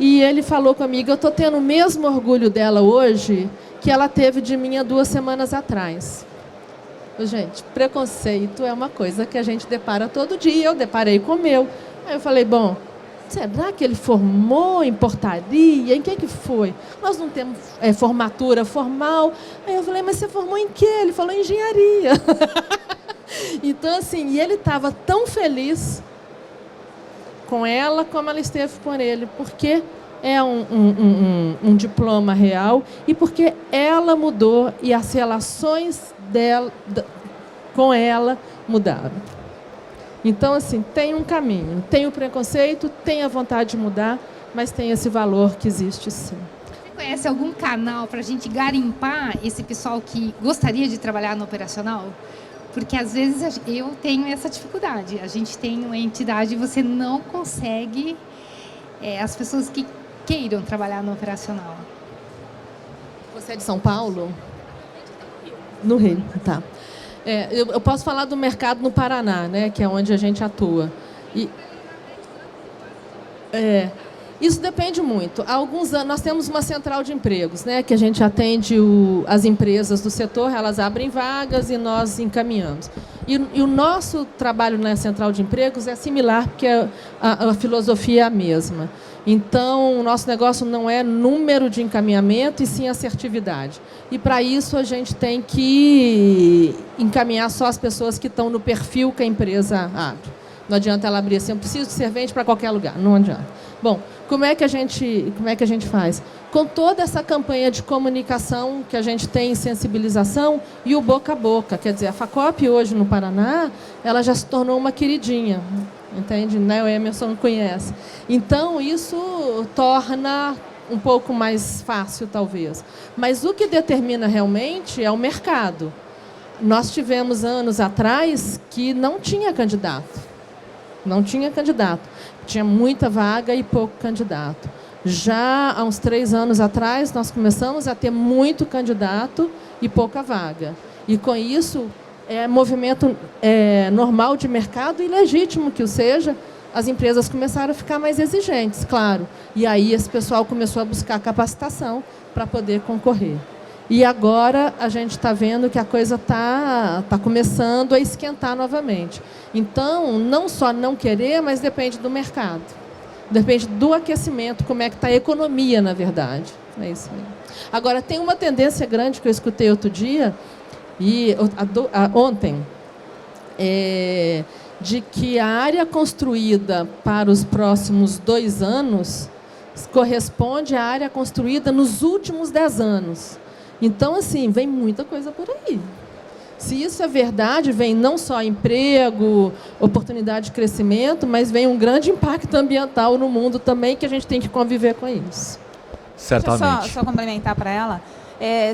E ele falou comigo, eu estou tendo o mesmo orgulho dela hoje que ela teve de mim há 2 semanas atrás. Gente, preconceito é uma coisa que a gente depara todo dia, eu deparei com o meu. Aí eu falei, bom, será que ele formou em portaria? Em que foi? Nós não temos formatura formal. Aí eu falei, mas você formou em quê? Ele falou, em engenharia. Então, assim, e ele estava tão feliz com ela como ela esteve com ele, porque é um diploma real e porque ela mudou e as relações dela com ela mudaram. Então, assim, tem um caminho, tem o preconceito, tem a vontade de mudar, mas tem esse valor que existe sim. Você conhece algum canal para a gente garimpar esse pessoal que gostaria de trabalhar no operacional? Porque às vezes eu tenho essa dificuldade. A gente tem uma entidade e você não consegue as pessoas que queiram trabalhar no operacional. Você é de São Paulo? No Rio, tá. Eu posso falar do mercado no Paraná, né, que é onde a gente atua. Isso depende muito. Há alguns anos nós temos uma central de empregos, né, que a gente atende as empresas do setor, elas abrem vagas e nós encaminhamos. E o nosso trabalho na central de empregos é similar, porque a filosofia é a mesma. Então, o nosso negócio não é número de encaminhamento, e sim assertividade. E, para isso, a gente tem que encaminhar só as pessoas que estão no perfil que a empresa abre. Não adianta ela abrir assim, eu preciso de servente para qualquer lugar. Não adianta. Bom, como é que a gente faz? Com toda essa campanha de comunicação que a gente tem, sensibilização, e o boca a boca. Quer dizer, a FACOP hoje no Paraná, ela já se tornou uma queridinha. Entende? Né? O Emerson conhece. Então, isso torna um pouco mais fácil, talvez. Mas o que determina realmente é o mercado. Nós tivemos anos atrás que não tinha candidato. Não tinha candidato. Tinha muita vaga e pouco candidato. Já há uns 3 anos atrás, nós começamos a ter muito candidato e pouca vaga. E, com isso, movimento normal de mercado e legítimo que o seja, as empresas começaram a ficar mais exigentes, claro. E aí esse pessoal começou a buscar capacitação para poder concorrer. E agora a gente está vendo que a coisa está começando a esquentar novamente. Então, não só não querer, mas depende do mercado. Depende do aquecimento, como é que está a economia, na verdade. É isso mesmo. Agora, tem uma tendência grande que eu escutei outro dia, ontem, de que a área construída para os próximos 2 anos corresponde à área construída nos últimos 10 anos. Então, assim, vem muita coisa por aí. Se isso é verdade, vem não só emprego, oportunidade de crescimento, mas vem um grande impacto ambiental no mundo também, que a gente tem que conviver com isso. Certamente. Deixa eu só complementar para ela.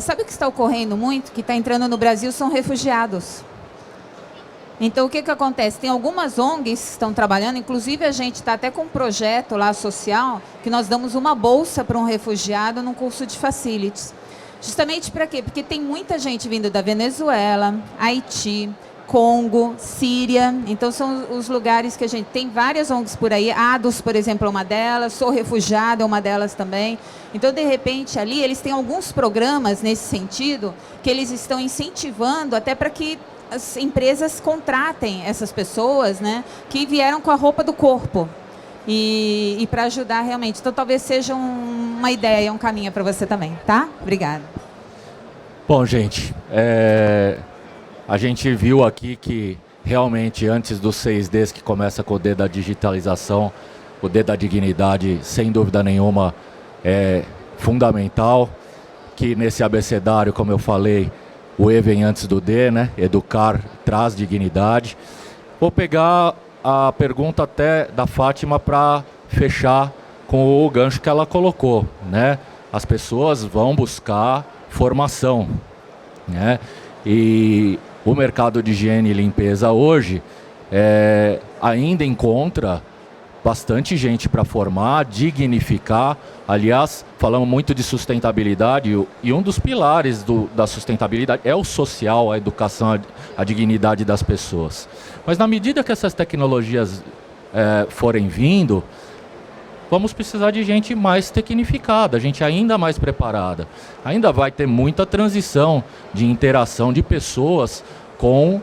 Sabe o que está ocorrendo muito? Que está entrando no Brasil são refugiados. Então, o que acontece? Tem algumas ONGs que estão trabalhando, inclusive a gente está até com um projeto lá social, que nós damos uma bolsa para um refugiado num curso de facilities. Justamente para quê? Porque tem muita gente vindo da Venezuela, Haiti, Congo, Síria. Então, são os lugares que a gente... Tem várias ONGs por aí. ADOS, por exemplo, é uma delas. Sou Refugiada é uma delas também. Então, de repente, ali, eles têm alguns programas nesse sentido que eles estão incentivando até para que as empresas contratem essas pessoas, né, que vieram com a roupa do corpo. E para ajudar realmente. Então, talvez seja uma ideia, um caminho para você também, tá? Obrigada. Bom, gente, a gente viu aqui que realmente antes dos 6Ds, que começa com o D da digitalização, o D da dignidade, sem dúvida nenhuma, é fundamental, que nesse abecedário, como eu falei, o E vem antes do D, né? Educar traz dignidade. Vou pegar a pergunta até da Fátima para fechar com o gancho que ela colocou, né? As pessoas vão buscar formação, né? E o mercado de higiene e limpeza hoje ainda encontra bastante gente para formar, dignificar. Aliás, falamos muito de sustentabilidade e um dos pilares da sustentabilidade é o social, a educação, a dignidade das pessoas. Mas na medida que essas tecnologias forem vindo, vamos precisar de gente mais tecnificada, gente ainda mais preparada. Ainda vai ter muita transição de interação de pessoas com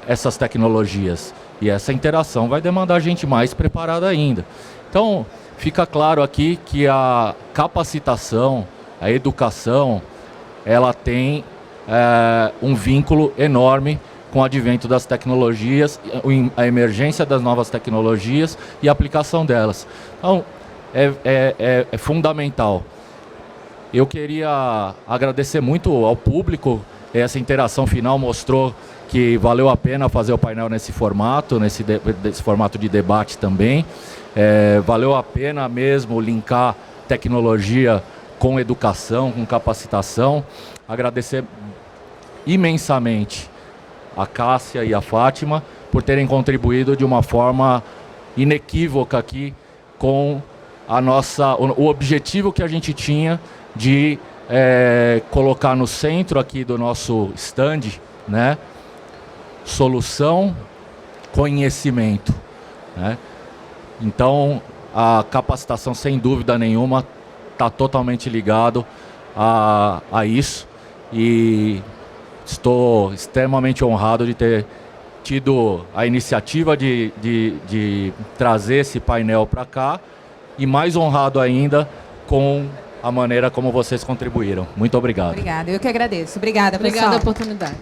essas tecnologias. E essa interação vai demandar gente mais preparada ainda. Então, fica claro aqui que a capacitação, a educação, ela tem um vínculo enorme com o advento das tecnologias, a emergência das novas tecnologias e a aplicação delas. Então, é fundamental. Eu queria agradecer muito ao público. Essa interação final mostrou que valeu a pena fazer o painel nesse formato, nesse formato de debate também. Valeu a pena mesmo linkar tecnologia com educação, com capacitação. Agradecer imensamente a Cássia e a Fátima por terem contribuído de uma forma inequívoca aqui com o objetivo que a gente tinha de colocar no centro aqui do nosso stand, né, solução, conhecimento, né? Então, a capacitação, sem dúvida nenhuma, está totalmente ligado a isso, e estou extremamente honrado de ter tido a iniciativa de trazer esse painel para cá, e mais honrado ainda com a maneira como vocês contribuíram. Muito obrigado. Obrigada, eu que agradeço. Obrigada, pessoal. Obrigada pela oportunidade.